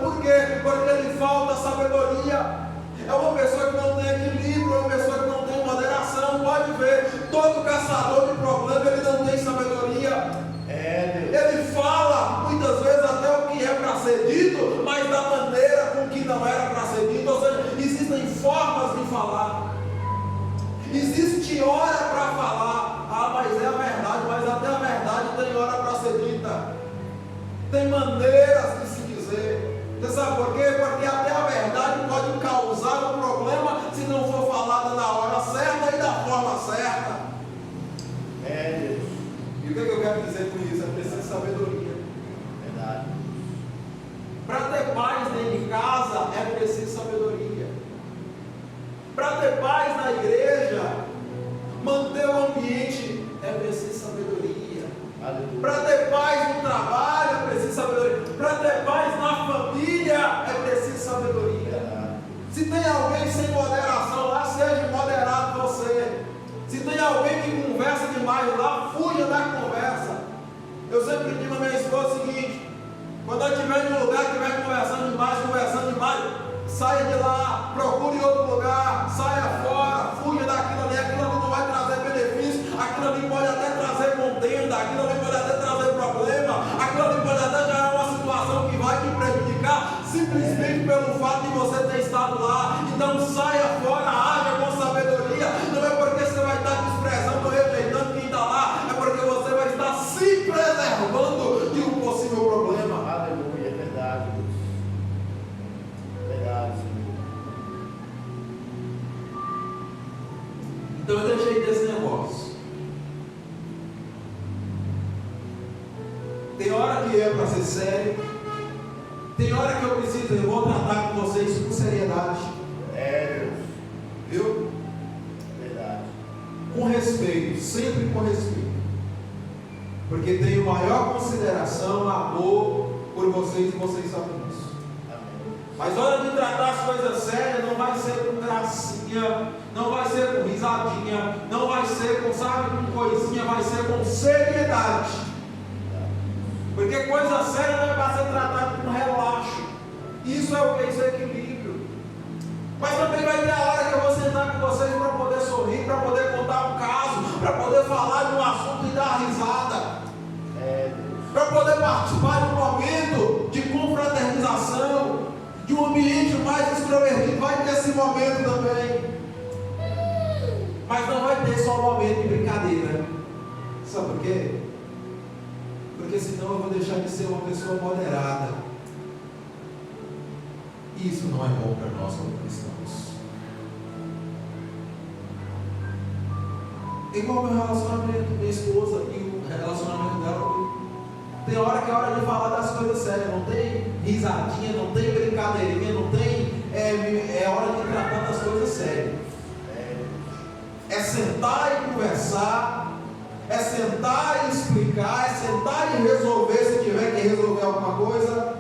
S2: por quê? Porque lhe falta sabedoria. é uma pessoa que não tem equilíbrio, é uma pessoa que não tem moderação. Pode ver, todo caçador de problema, ele não tem sabedoria. Ele fala muitas vezes até o que é para ser dito, mas da maneira com que não era para ser dito. Ou seja, existem formas de falar, existe hora para falar. Ah, mas é a verdade, mas até a verdade tem hora para ser dita, tem maneiras de se dizer. Você sabe por quê? Porque até a verdade pode causar um problema se não for falada na hora certa e da forma certa. E o que eu quero dizer com isso? É preciso sabedoria.
S1: Verdade.
S2: Para ter paz dentro de casa é preciso sabedoria. Para ter paz na igreja, manter o ambiente é preciso sabedoria. Para ter paz no trabalho é preciso sabedoria. Para ter paz na família é preciso sabedoria. Se tem alguém sem moderação lá, seja moderado você. Se tem alguém que conversa demais lá, fuja da conversa. Eu sempre digo a minha esposa o seguinte: quando eu estiver em um lugar que estiver conversando demais, saia de lá, procure outro lugar, saia fora, fuja daquilo ali. Aquilo ali não vai trazer benefício, aquilo ali pode até trazer contenda, aquilo ali pode até trazer problema, aquilo ali pode até gerar uma situação que vai te prejudicar, simplesmente pelo fato de você ter estado lá. Então saia fora, haja com sabedoria. Não é porque você vai estar desprezando ou rejeitando quem está lá, é porque você vai estar se preservando de um possível problema.
S1: Aleluia, é verdade. Verdade, Senhor.
S2: Então eu deixei desse negócio. Tem hora que é para ser sério, tem hora que eu preciso, eu vou tratar com vocês com seriedade.
S1: Deus.
S2: Viu?
S1: Verdade.
S2: Com respeito, sempre com respeito. Porque tenho maior consideração, amor por vocês e vocês sabem disso.
S1: Amém.
S2: Mas na hora de tratar as coisas sérias, não vai ser com gracinha, não vai ser com risadinha, não vai ser com, sabe, com coisinha, vai ser com seriedade. Porque coisa séria não é para ser tratada com relaxo. Isso é o que? Isso é equilíbrio. Mas também vai ter a hora que eu vou sentar com vocês para poder sorrir, para poder contar um caso, para poder falar de um assunto e dar risada, para poder participar de um momento de confraternização, de um ambiente mais extrovertido. Vai ter esse momento também, mas não vai ter só um momento de brincadeira. Sabe por quê? Porque senão eu vou deixar de ser uma pessoa moderada. Isso não é bom para nós como cristãos. Igual meu relacionamento, minha esposa e o relacionamento dela comigo. Tem hora que é hora de falar das coisas sérias. Não tem risadinha, não tem brincadeirinha, não tem. É hora de tratar das coisas sérias. É sentar e conversar, é sentar e explicar, é sentar e resolver se tiver que resolver alguma coisa.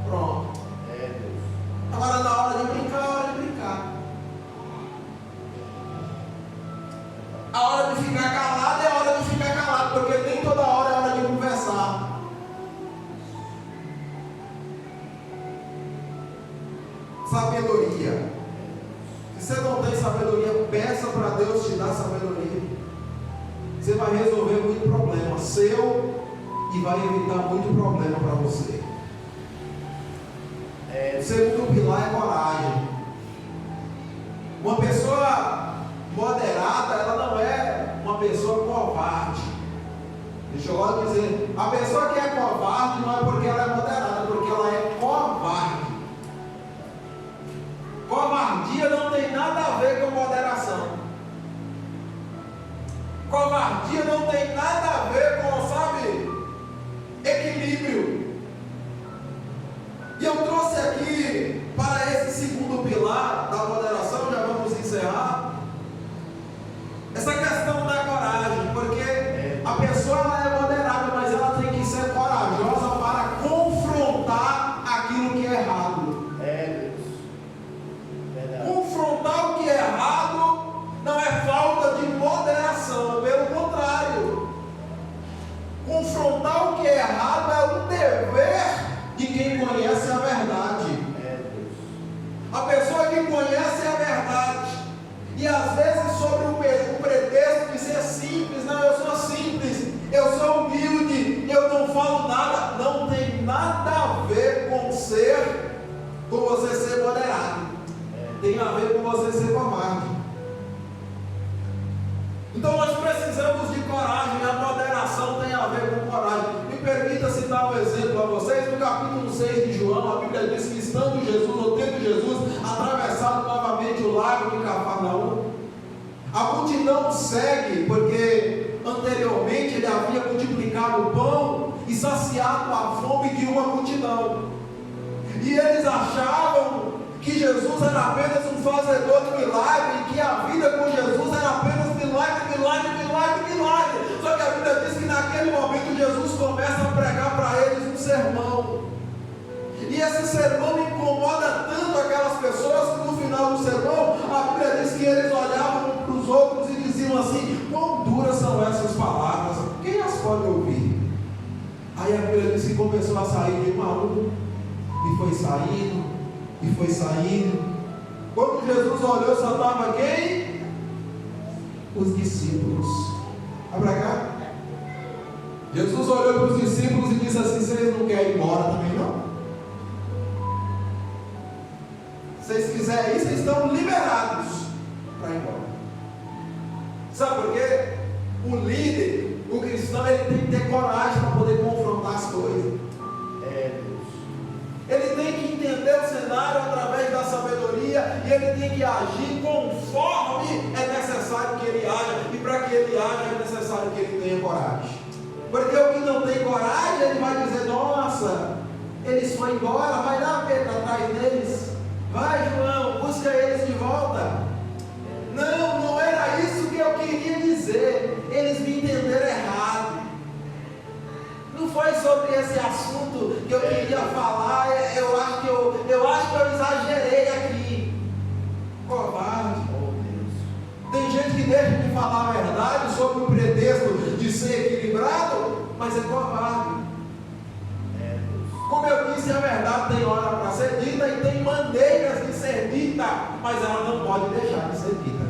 S2: Pronto. Agora na hora de brincar, é hora de brincar. A hora de ficar calado é a hora de ficar calado, porque nem toda hora é hora de conversar. Sabedoria. Se você não tem sabedoria, peça para Deus te dar sabedoria. Você vai resolver muito problema seu e vai evitar muito problema para você. O segundo pilar é coragem. Uma pessoa moderada, ela não é uma pessoa covarde. Deixa eu logo dizer, a pessoa que é covarde não é porque ela é moderada, é porque ela é covarde. Covardia não tem nada a ver com moderação. Covardia não tem nada a ver com, sabe, equilíbrio. E eu trouxe aqui para esse segundo pilar da moderação, já vamos encerrar, essa questão da coragem, porque a pessoa ela é moderada, mas ela tem que ser corajosa para confrontar aquilo que é errado. Confrontar o que é errado não é falta de moderação, pelo contrário. Confrontar o que é errado é um dever de quem conhece a verdade. A pessoa que tem a ver com você ser covarde. Então nós precisamos de coragem, a moderação tem a ver com coragem. Me permita citar um exemplo a vocês. No capítulo 6 de João, a Bíblia diz que estando Jesus, ou tendo Jesus atravessado novamente o lago de Cafarnaum, a multidão segue, porque anteriormente ele havia multiplicado o pão e saciado a fome de uma multidão. E eles achavam que Jesus era apenas um fazedor de milagre, e que a vida com Jesus era apenas milagre, milagre, milagre, milagre. Só que a Bíblia diz que naquele momento Jesus começa a pregar para eles um sermão. E esse sermão incomoda tanto aquelas pessoas que no final do sermão, a Bíblia diz que eles olhavam para os outros e diziam assim: quão duras são essas palavras, quem as pode ouvir? Aí a Bíblia diz que começou a sair de um a um, e foi saindo, e foi saindo. Quando Jesus olhou, só estava quem? Os discípulos. Vai para cá. Jesus olhou para os discípulos e disse assim: vocês não querem ir embora também não? Se vocês quiserem ir, vocês estão liberados para ir embora. Sabe por quê? O líder, o cristão, ele tem que ter coragem para poder confrontar as coisas. Ele tem que entender o cenário através da sabedoria, e ele tem que agir conforme é necessário que ele haja, e para que ele haja é necessário que ele tenha coragem. Porque o que não tem coragem, ele vai dizer: nossa, eles foram embora, vai lá Pedro atrás deles, vai João, busca eles de volta. Não, não era isso que eu queria dizer, eles me entenderam errado. Não foi sobre esse assunto que eu queria falar. Eu acho que eu exagerei aqui. Covarde. Tem gente que deixa de falar a verdade sob o pretexto de ser equilibrado, mas é covarde. Como eu disse, a verdade tem hora para ser dita e tem maneiras de ser dita, mas ela não pode deixar de ser dita.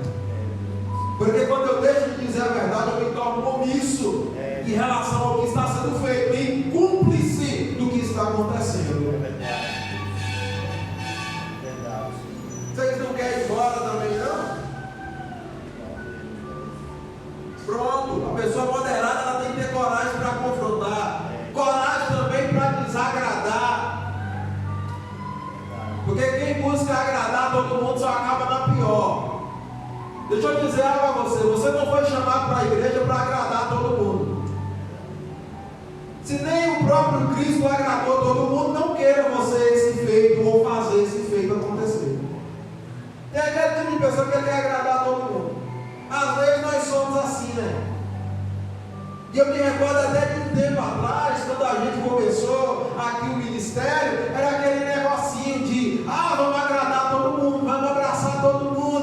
S2: Porque quando eu deixo de dizer a verdade, eu me torno omisso em relação ao que está sendo feito, e cúmplice do que está acontecendo. Vocês não querem ir embora também, não? Pronto, a pessoa moderada, ela tem que ter coragem para confrontar, coragem também para desagradar. Porque quem busca agradar todo mundo só acaba na pior. Deixa eu dizer algo a você: você não foi chamado para a igreja para agradar todo mundo. Se nem o próprio Cristo agradou todo mundo, não queira você esse feito ou fazer esse feito acontecer. Tem aquele tipo de pessoa que quer agradar todo mundo. Às vezes nós somos assim, né? E eu me recordo até de um tempo atrás, quando a gente começou aqui o ministério, era aquele negocinho de: vamos agradar todo mundo, vamos abraçar todo mundo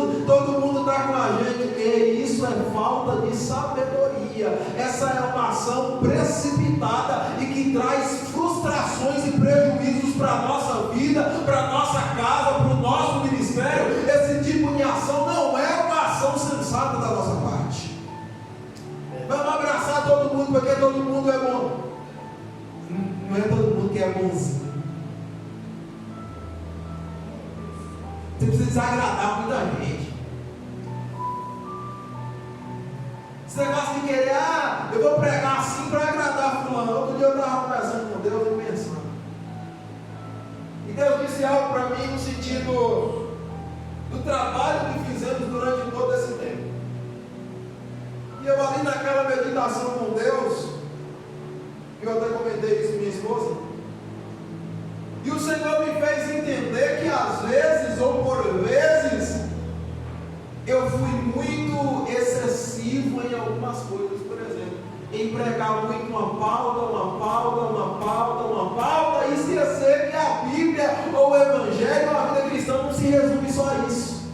S2: está com a gente. E isso é falta de sabedoria. Essa é uma ação precipitada e que traz frustrações e prejuízos para a nossa vida, para a nossa casa, para o nosso ministério. Esse tipo de ação não é uma ação sensata da nossa parte. Vamos abraçar todo mundo porque todo mundo é bom. Não é todo mundo que é bonzinho. Você precisa agradar muita gente. Esse negócio de querer: eu vou pregar assim para agradar fulano. Outro dia eu estava conversando com Deus e pensando. E Deus disse algo para mim no sentido do trabalho que fizemos durante todo esse tempo. E eu ali naquela meditação com Deus, eu até comentei isso com minha esposa, e o Senhor me fez entender que às vezes, ou por vezes, eu fui muito excessivo em algumas coisas. Por exemplo, em pregar muito uma pauta, e esquecer que a Bíblia ou o Evangelho, a vida cristã, não se resume só a isso.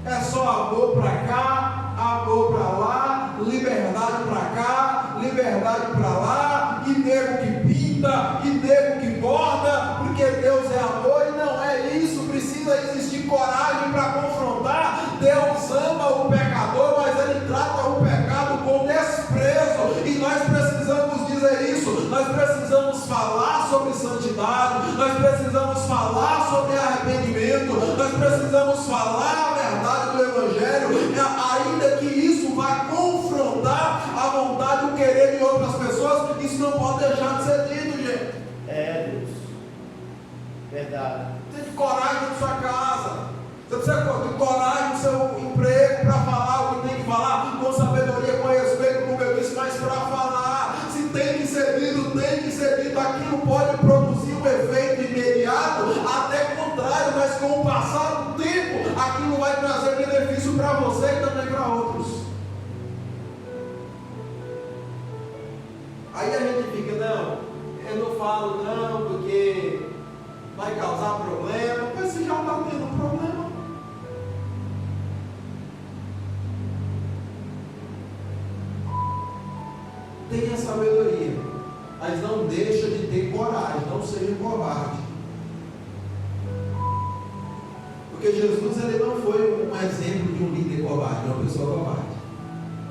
S2: É só amor para cá, amor para lá, liberdade para cá, liberdade para lá, e nego que pinta, e nego que borda, porque Deus é amor. E não é isso. Precisa existir coragem para confrontar. Deus ama o pecador, mas Ele trata o pecado com desprezo, e nós precisamos dizer isso. isso, nós precisamos falar sobre santidade, nós precisamos falar sobre arrependimento, nós precisamos falar a verdade do Evangelho, ainda que isso vá confrontar a vontade e o querer de outras pessoas. Isso não pode deixar de ser dito, gente.
S1: Deus. Verdade.
S2: Você tem coragem na sua casa, você precisa ter coragem no seu emprego para falar o que tem que falar, com sabedoria, com respeito, como eu disse, mas para falar. Se tem que ser dito, tem que ser dito. Aquilo pode produzir um efeito imediato, até contrário, mas com o passar do tempo, aquilo vai trazer benefício para você e também para outros. Aí a gente fica, não, eu não falo não, porque vai causar problema. Mas você já está tendo problema. Tenha sabedoria, mas não deixa de ter coragem, não seja covarde. Porque Jesus, ele não foi um exemplo de um líder covarde, de uma pessoa covarde.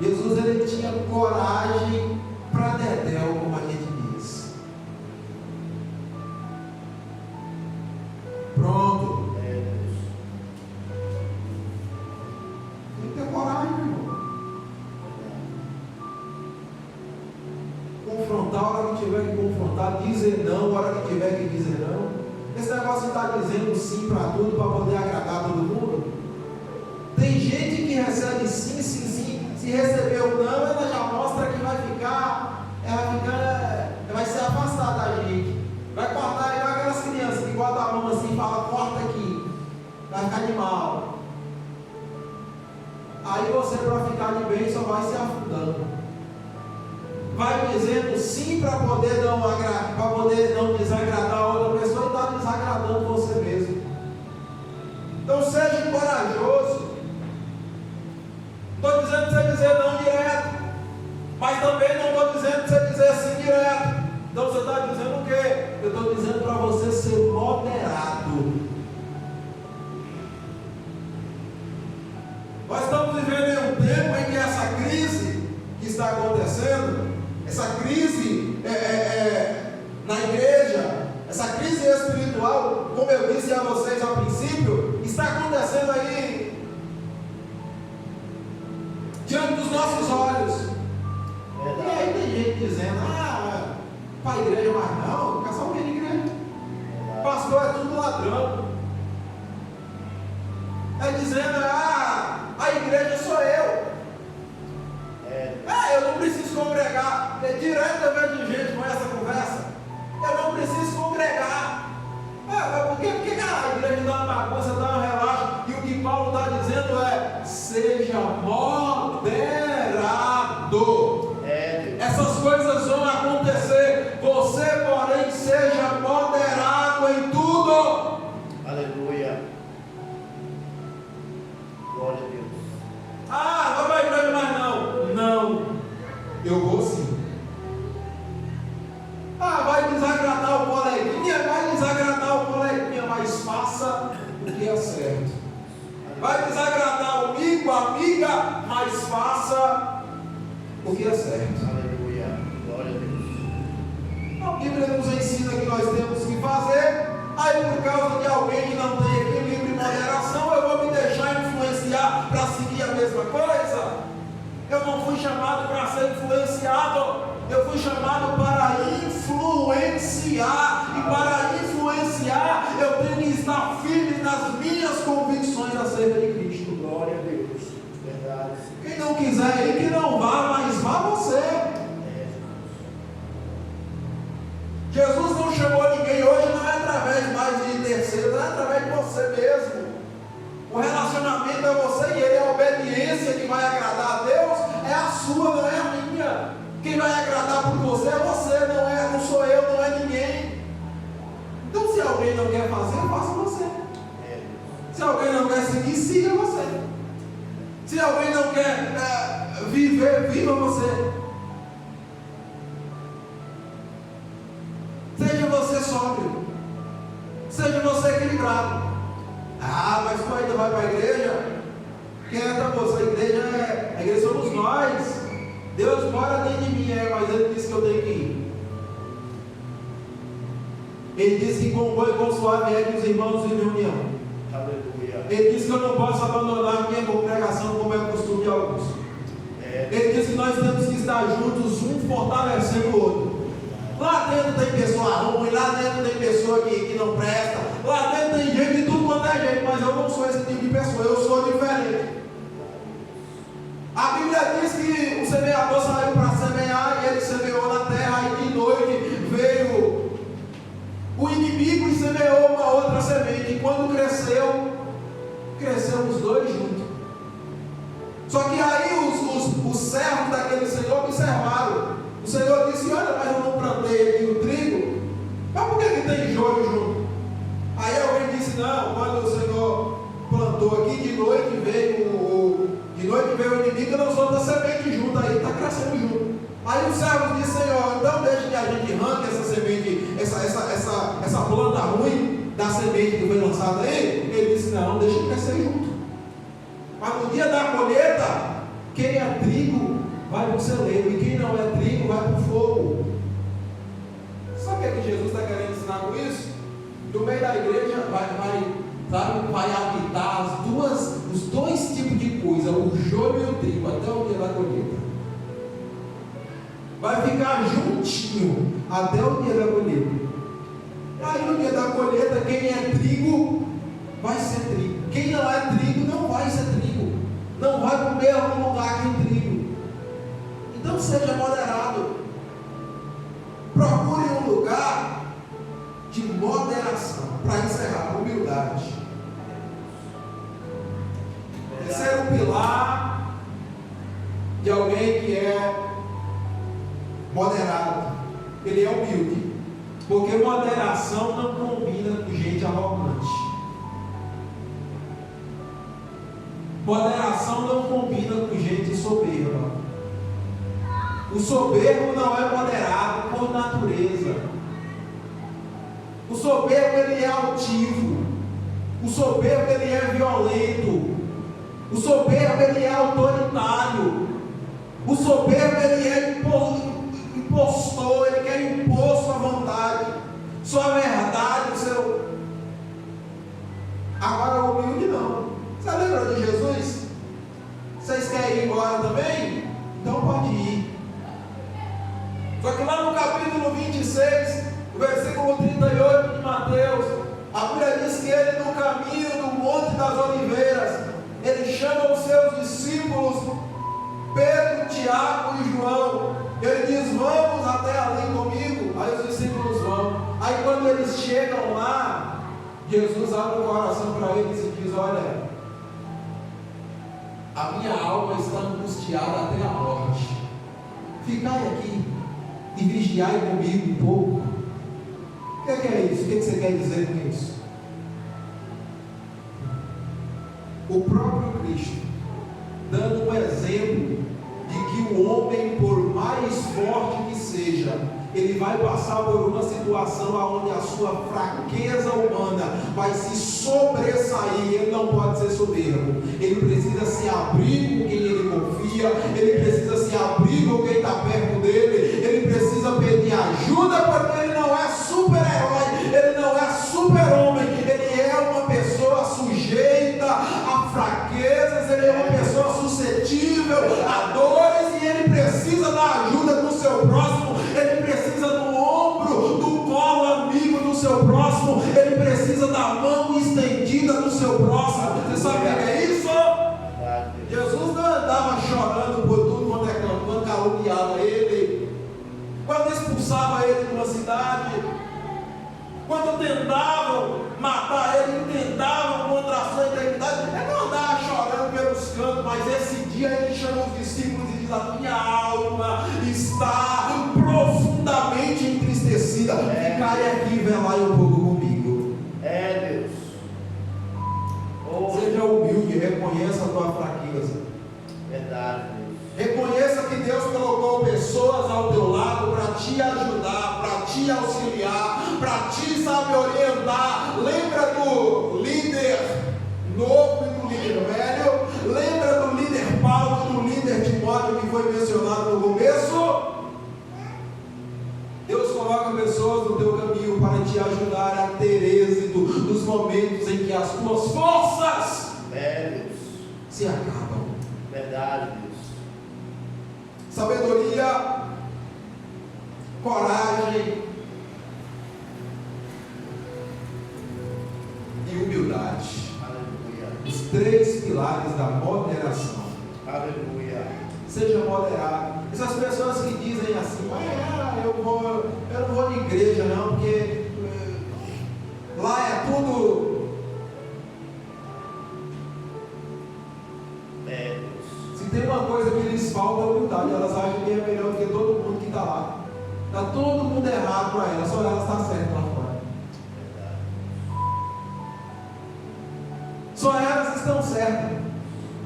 S2: Jesus, ele tinha coragem para dedéu, como a gente diz. Pronto.
S1: Deus.
S2: Tem que ter coragem, meu irmão. Confrontar a hora que tiver que confrontar, dizer não a hora que tiver que dizer não. Esse negócio de estar dizendo sim para tudo para poder agradar todo mundo. Tem gente que recebe sim, sim, sim. Se receber o não, ela já mostra que vai ser afastada da gente. Vai cortar igual aquelas crianças que guardam a mão assim e falam, corta aqui. Vai ficar de mal. Aí você, para ficar de bem, só vai se afundando. Vai dizendo sim para poder não desagradar a outra pessoa e está desagradando você mesmo. Então seja corajoso. Não estou dizendo para você dizer não direto, mas também não estou dizendo para você dizer sim direto. Então você está dizendo o quê? Eu estou dizendo para você ser moderado. Nós estamos vivendo em um tempo em que essa crise que está acontecendo, essa crise na igreja, essa crise espiritual, como eu disse a vocês ao princípio, está acontecendo aí diante dos nossos olhos.
S1: Verdade.
S2: E aí tem gente dizendo, para a igreja, mas não, quer saber de igreja.
S1: Verdade.
S2: Pastor é tudo ladrão. É dizendo, a igreja sou eu. Eu não preciso congregar. Direto eu vejo gente com essa conversa. Eu não preciso congregar. Por que a igreja dá uma bagunça, dá um relaxo? E o que Paulo está dizendo é: seja moderado.
S1: Deus.
S2: Essas coisas vão acontecer. Você, porém, seja moderado em tudo.
S1: Aleluia. Glória a Deus.
S2: Não vai para a igreja mais não. Não. Eu vou sim. Vai desagradar o coleguinha, mas faça o que é certo. Vai desagradar o amigo, a amiga, mas faça o que é certo.
S1: Aleluia. Glória a Deus.
S2: A Bíblia nos ensina que nós temos que fazer. Aí por causa de alguém que não tem equilíbrio e moderação, eu vou me deixar influenciar para seguir a mesma coisa. Eu não fui chamado para ser influenciado. Eu fui chamado para influenciar. E para influenciar, eu tenho que estar firme nas minhas convicções acerca de Cristo.
S1: Glória a Deus. Verdade.
S2: Quem não quiser ir, que não vá, mas vá você. Jesus não chamou ninguém hoje, não é através mais de terceiros, é através de você mesmo. O relacionamento é você e ele, a obediência que vai agradar a Deus é a sua, não é a minha. Quem vai agradar por você é você, não sou eu, não é ninguém. Então se alguém não quer fazer, faça você. Se alguém não quer seguir, siga você. Se alguém não quer viver, viva você. Seja você sóbrio. Seja você equilibrado. Mas tu ainda vai para a igreja? Quieta, moça, a igreja somos nós. Deus mora dentro de mim, mas ele disse que eu tenho que ir. Ele disse que com bom e com suave é que os irmãos vivem em união.
S1: Aleluia.
S2: Ele disse que eu não posso abandonar a minha congregação como é costume de alguns. Ele disse que nós temos que estar juntos, um fortalecendo o outro. Lá dentro tem pessoa ruim, lá dentro tem pessoa que não presta, lá dentro tem gente de tudo quanto é gente, mas eu não sou esse tipo de pessoa, eu sou diferente. A Bíblia diz que o semeador saiu para semear e ele semeou na terra, e de noite veio o inimigo e semeou uma outra semente. E quando cresceu, cresceu os dois juntos. Só que aí os servos daquele Senhor observaram. O Senhor disse: olha, mas eu não plantei aqui o trigo, mas por que tem joio junto? Aí alguém disse: não, quando o Senhor plantou aqui, de noite veio o inimigo e lançou outra semente junto, aí está crescendo junto. Aí o servo disse: Senhor, então deixa que a gente arranque essa semente, essa planta ruim da semente que foi lançada aí. Ele disse: não, deixa que crescer junto. Mas no dia da colheita, quem é trigo vai para o celeiro, e quem não é trigo vai para o fogo. Sabe o que Jesus está querendo ensinar com isso? No meio da igreja vai habitar os dois tipos de coisa, o joio e o trigo, até o dia da colheita. Vai ficar juntinho até o dia da colheita. Aí no dia da colheita, quem é trigo vai ser trigo, quem não é trigo não vai ser trigo, não vai para o mesmo lugar que o trigo. Então seja moderado, procure um lugar de moderação. Para encerrar, humildade. Terceiro pilar de alguém que é moderado, ele é humilde, porque moderação não combina com gente arrogante. Moderação não combina com gente soberba. O soberbo não é moderado por natureza. O soberbo ele é altivo. O soberbo ele é violento. O soberbo ele é autoritário. O soberbo ele é impostor, ele quer impor sua vontade, sua verdade, o seu. Agora o humilde não. Você lembra de Jesus? Vocês querem ir embora também? Então pode ir. Só que lá no capítulo 26, o versículo 38 de Mateus, a Bíblia diz que ele, no caminho do Monte das Oliveiras, ele chama os seus discípulos, Pedro, Tiago e João. Ele diz: vamos até ali comigo. Aí os discípulos vão. Aí quando eles chegam lá, Jesus abre o coração para eles e diz: olha, a minha alma está angustiada até a morte. Ficai aqui e vigiai comigo um pouco. O que é isso? O que você quer dizer com isso? O próprio Cristo dando um exemplo de que o homem, por mais forte que seja, ele vai passar por uma situação onde a sua fraqueza humana vai se sobressair. Ele não pode ser soberbo, ele precisa se abrir com quem ele confia, ele precisa se abrir com quem está perto dele, ele precisa pedir ajuda, porque ele não é super-herói, ele não é super-homem, ele é uma pessoa sujeita a fraquezas, ele é uma pessoa suscetível a dores, e ele precisa da ajuda do seu próximo, ele precisa do ombro, do colo amigo do seu próximo, ele precisa da mão estendida do seu próximo. Você sabe o que é isso? Jesus não andava chorando por tudo quando é canto, quando caluniava ele, quando expulsava ele de uma cidade, quando tentavam matar ele, tentavam contra a sua integridade. Ele não andava chorando pelos cantos, mas esse dia ele chama os discípulos e diz: a minha alma está profundamente entristecida. Ficai aqui e velai um pouco comigo.
S1: Deus.
S2: Seja humilde, reconheça a tua fraqueza.
S1: Verdade, Deus.
S2: Reconheça que Deus colocou pessoas ao teu lado para te ajudar, para te auxiliar, para te, sabe, orientar. Lembra do líder novo e do líder velho? Lembra do líder Paulo e do líder Timóteo que foi mencionado no começo? Deus coloca pessoas no teu caminho veio para te ajudar a ter êxito nos momentos em que as tuas forças
S1: Deus.
S2: se acabam.
S1: Verdade, Deus.
S2: Sabedoria, coragem e humildade.
S1: Aleluia.
S2: Os 3 pilares da moderação.
S1: Aleluia.
S2: Seja moderado. Essas pessoas que dizem assim, eu não vou de igreja não, porque lá é tudo.
S1: Deus.
S2: Se tem uma coisa que lhes falta é humildade, elas acham que é melhor do que todo mundo que está lá. Está todo mundo errado para elas, só elas estão certas lá fora.
S1: Verdade.
S2: Só elas estão certas.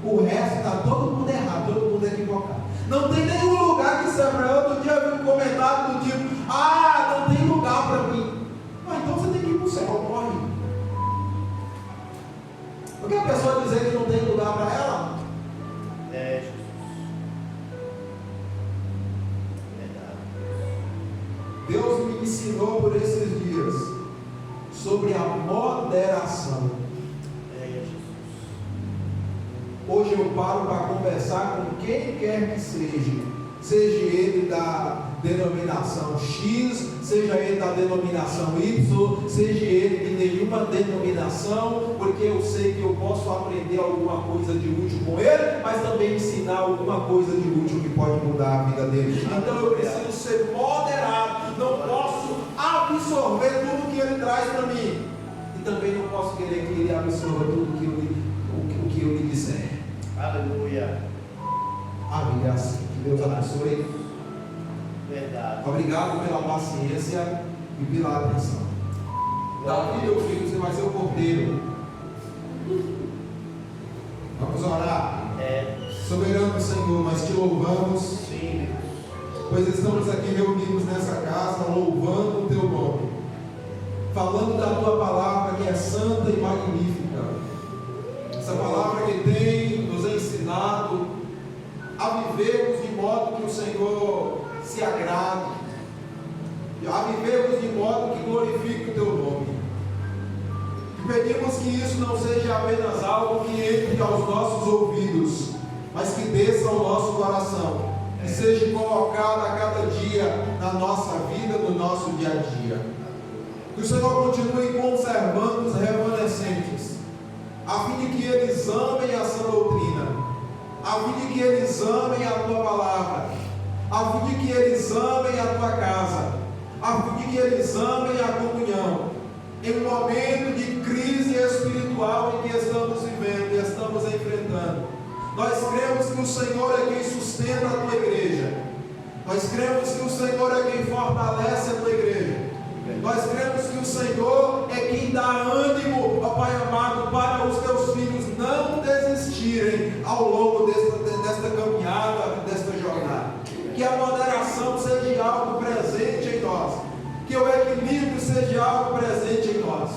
S2: O resto está todo mundo errado, todo mundo equivocado. Não tem nenhum lugar que serve. Outro dia eu vi um comentário do tipo, não tem lugar para mim. Então você tem que ir para o céu, morre. Porque a pessoa dizer que não tem lugar para ela?
S1: É, Jesus. Verdade.
S2: Deus me ensinou por esses dias sobre a moderação.
S1: É, Jesus.
S2: Hoje eu paro para conversar com quem quer que seja ele da denominação X, seja ele da denominação Y, seja ele de nenhuma denominação, porque eu sei que eu posso aprender alguma coisa de útil com ele, mas também ensinar alguma coisa de útil que pode mudar a vida dele. Então eu preciso ser moderado, não posso absorver tudo que ele traz para mim, e também não posso querer que ele absorva tudo que eu lhe disser.
S1: Aleluia.
S2: A vida é assim. Que Deus abençoe.
S1: Verdade.
S2: Obrigado pela paciência e pela atenção. Davi, meu filho, você vai ser o porteiro. Vamos orar. Soberano Senhor, nós te louvamos.
S1: Sim,
S2: Pois estamos aqui reunidos nessa casa, louvando o teu nome, falando da tua palavra que é santa e magnífica. Essa palavra que tem nos ensinado a vivermos de modo que o Senhor se agrade, a vivermos de modo que glorifique o teu nome. E pedimos que isso não seja apenas algo que entre aos nossos ouvidos, mas que desça ao nosso coração, que seja colocado a cada dia na nossa vida, no nosso dia a dia. Que o Senhor continue conservando os remanescentes, a fim de que eles amem a sã doutrina, a fim de que eles amem a tua palavra, a fim de que eles amem a tua casa, a fim de que eles amem a comunhão, em um momento de crise espiritual em que estamos vivendo e estamos enfrentando. Nós cremos que o Senhor é quem sustenta a tua igreja, nós cremos que o Senhor é quem fortalece a tua igreja. Nós cremos que o Senhor é quem dá ânimo, ó Pai amado, para os teus filhos não desistirem ao longo desta caminhada, desta jornada. Que a moderação seja algo presente em nós, que o equilíbrio seja algo presente em nós.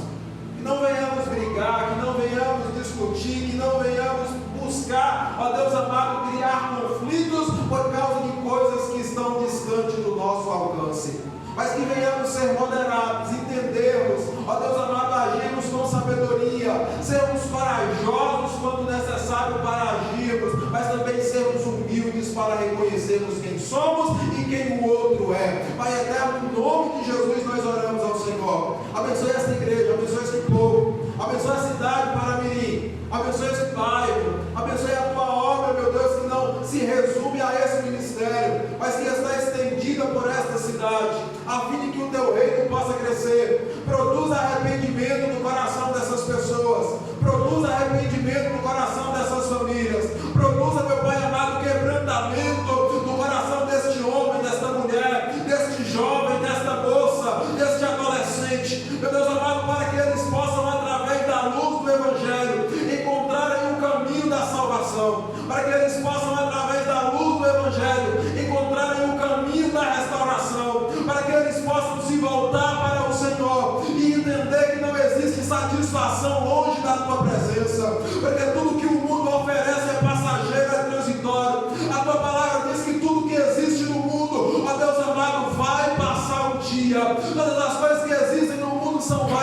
S2: Que não venhamos brigar, que não venhamos discutir, que não venhamos buscar, ó Deus amado, criar conflitos por causa de coisas que estão distantes do nosso alcance. Mas que venhamos ser moderados, entendermos, ó Deus amado, agirmos com sabedoria, sermos corajosos quando necessário para agirmos, mas também sermos humildes para reconhecermos quem somos e quem o outro é. Pai eterno, em nome de Jesus nós oramos ao Senhor. Abençoe esta igreja, abençoe este povo, abençoe a cidade Paramirim, abençoe esse bairro, abençoe a tua obra, meu Deus, que não se resume a esse ministério, mas que está estendida por esta cidade, a fim de que o teu reino possa crescer. Produza arrependimento no coração dessas pessoas, produza arrependimento no coração dessas famílias, produza, meu Pai amado, quebrantamento no coração deste homem, desta mulher, deste jovem, desta moça, deste adolescente, meu Deus amado, para que eles possam, através da luz do Evangelho, encontrarem o caminho da salvação, para que eles possam, através da luz do Evangelho, encontrarem o caminho da restauração, para que eles possam se voltar para o Senhor e entender que não existe satisfação longe da tua presença, porque tudo que o mundo oferece é passageiro, é transitório. A tua palavra diz que tudo que existe no mundo, ó Deus amado, vai passar um dia. Todas as coisas que existem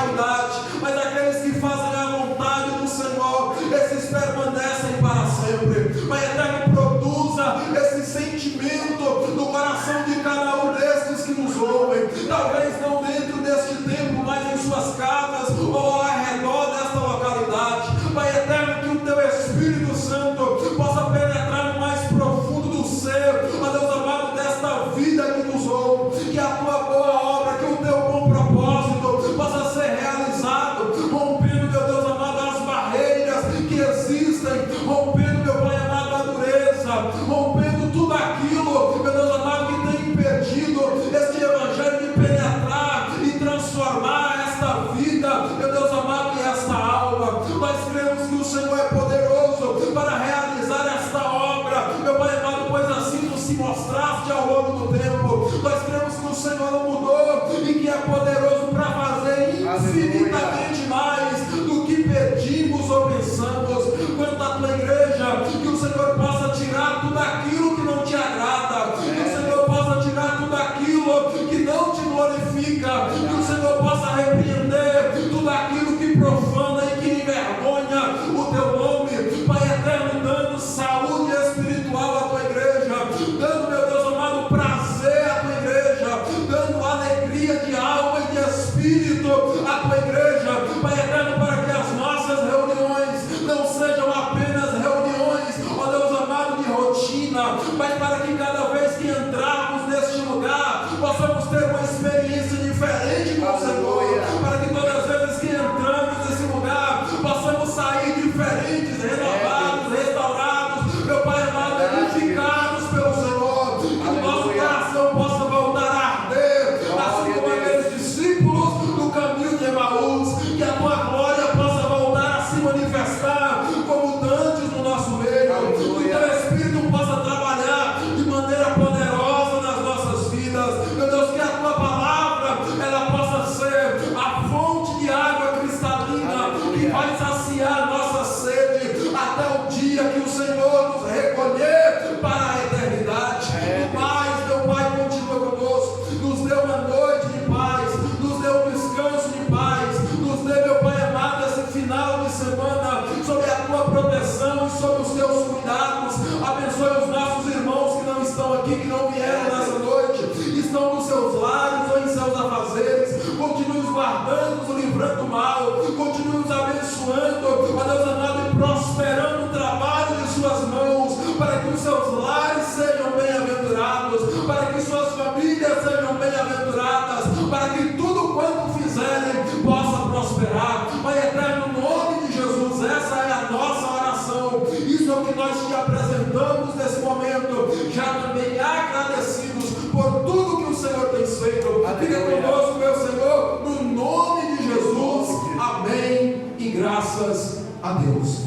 S2: vaidade, mas aqueles que fazem a vontade do Senhor, esses permanecem para sempre. Pai eterno, produza esse sentimento no coração de cada um destes que nos ouvem, talvez não dentro deste templo, mas em suas casas ou ao redor desta localidade. Pai eterno, que o Teu Espírito Santo possa penetrar no mais profundo do ser, ó Deus amado, desta vida que nos ouve, que a Tua boa obra, que o Teu bom propósito possa ser realizado, rompendo, meu Deus amado, as barreiras que existem, rompendo, meu Pai amado, a dureza, rompendo tudo aquilo, meu Deus amado, que tem impedido este Evangelho de penetrar e transformar esta vida, meu Deus amado, e esta alma. Nós cremos que o Senhor é poderoso para realizar esta obra, meu Pai amado, pois assim tu se mostraste ao longo do tempo. Nós cremos que o Senhor não mudou e que é poderoso para fazer infinitamente mais do que pedimos ou pensamos. Quanto à tua igreja, que o Senhor possa tirar tudo aquilo que não te agrada, que o Senhor possa tirar tudo aquilo que não te glorifica, que o Senhor possa repreender tudo aquilo que profana e que envergonha o teu nome. Pai eterno, dando saúde espiritual à tua igreja, dando, meu Deus amado, prazer à tua igreja, dando alegria de alma e de espírito à tua igreja. Pai eterno, para que as nossas reuniões não sejam apenas reuniões, ó Deus amado, de rotina, mas para que cada vez que entrarmos neste lugar, possamos ter uma experiência diferente com o Senhor, para que todas as vezes que entramos nesse lugar, possamos sair diferentes, renovados, restaurados, meu Pai amado, edificados pelo Senhor, que o nosso coração possa voltar a arder, assim como aqueles discípulos do caminho de Emaús, que a tua glória possa voltar a se manifestar como dantes no nosso meio, que o teu Espírito possa trabalhar de maneira poderosa nas nossas vidas, meu Deus, que a tua palavra ela possa ser a fonte de água cristalina que vai saciar nossa sede até o dia que o Senhor nos recolher para a eternidade. Mas, meu Pai, continua conosco, nos dê uma noite de paz, nos dê um descanso de paz, nos dê, meu Pai amado, esse final de semana sob a tua proteção e sob os teus cuidados. Abençoe os nossos irmãos que não estão aqui, que não vieram nessa noite, estão nos seus lares ou em seus afazeres. Continue os guardando, nos livrando do mal, continue os abençoando, ó Deus amado, e prosperando o trabalho de suas mãos, para que os seus lares sejam bem-aventurados, para que suas famílias sejam bem-aventuradas, para que tudo quanto fizerem possa prosperar. Pai eterno, no nome de Jesus, essa é a nossa oração. Isso é o que nós te apresentamos nesse momento, já também agradecidos por tudo que o Senhor tem feito. Fica conosco, meu Senhor, no nome de Jesus. Amém. E graças a Deus.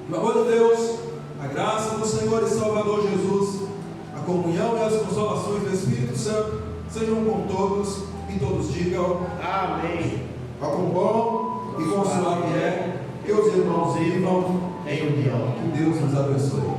S2: Meu amor de Deus, a graça do Senhor e Salvador Jesus, a comunhão e as consolações do Espírito Santo sejam com todos, e todos digam
S1: Amém.
S2: Vá com bom e com suave é, que os irmãos vivam
S1: Em união.
S2: Que Deus nos abençoe.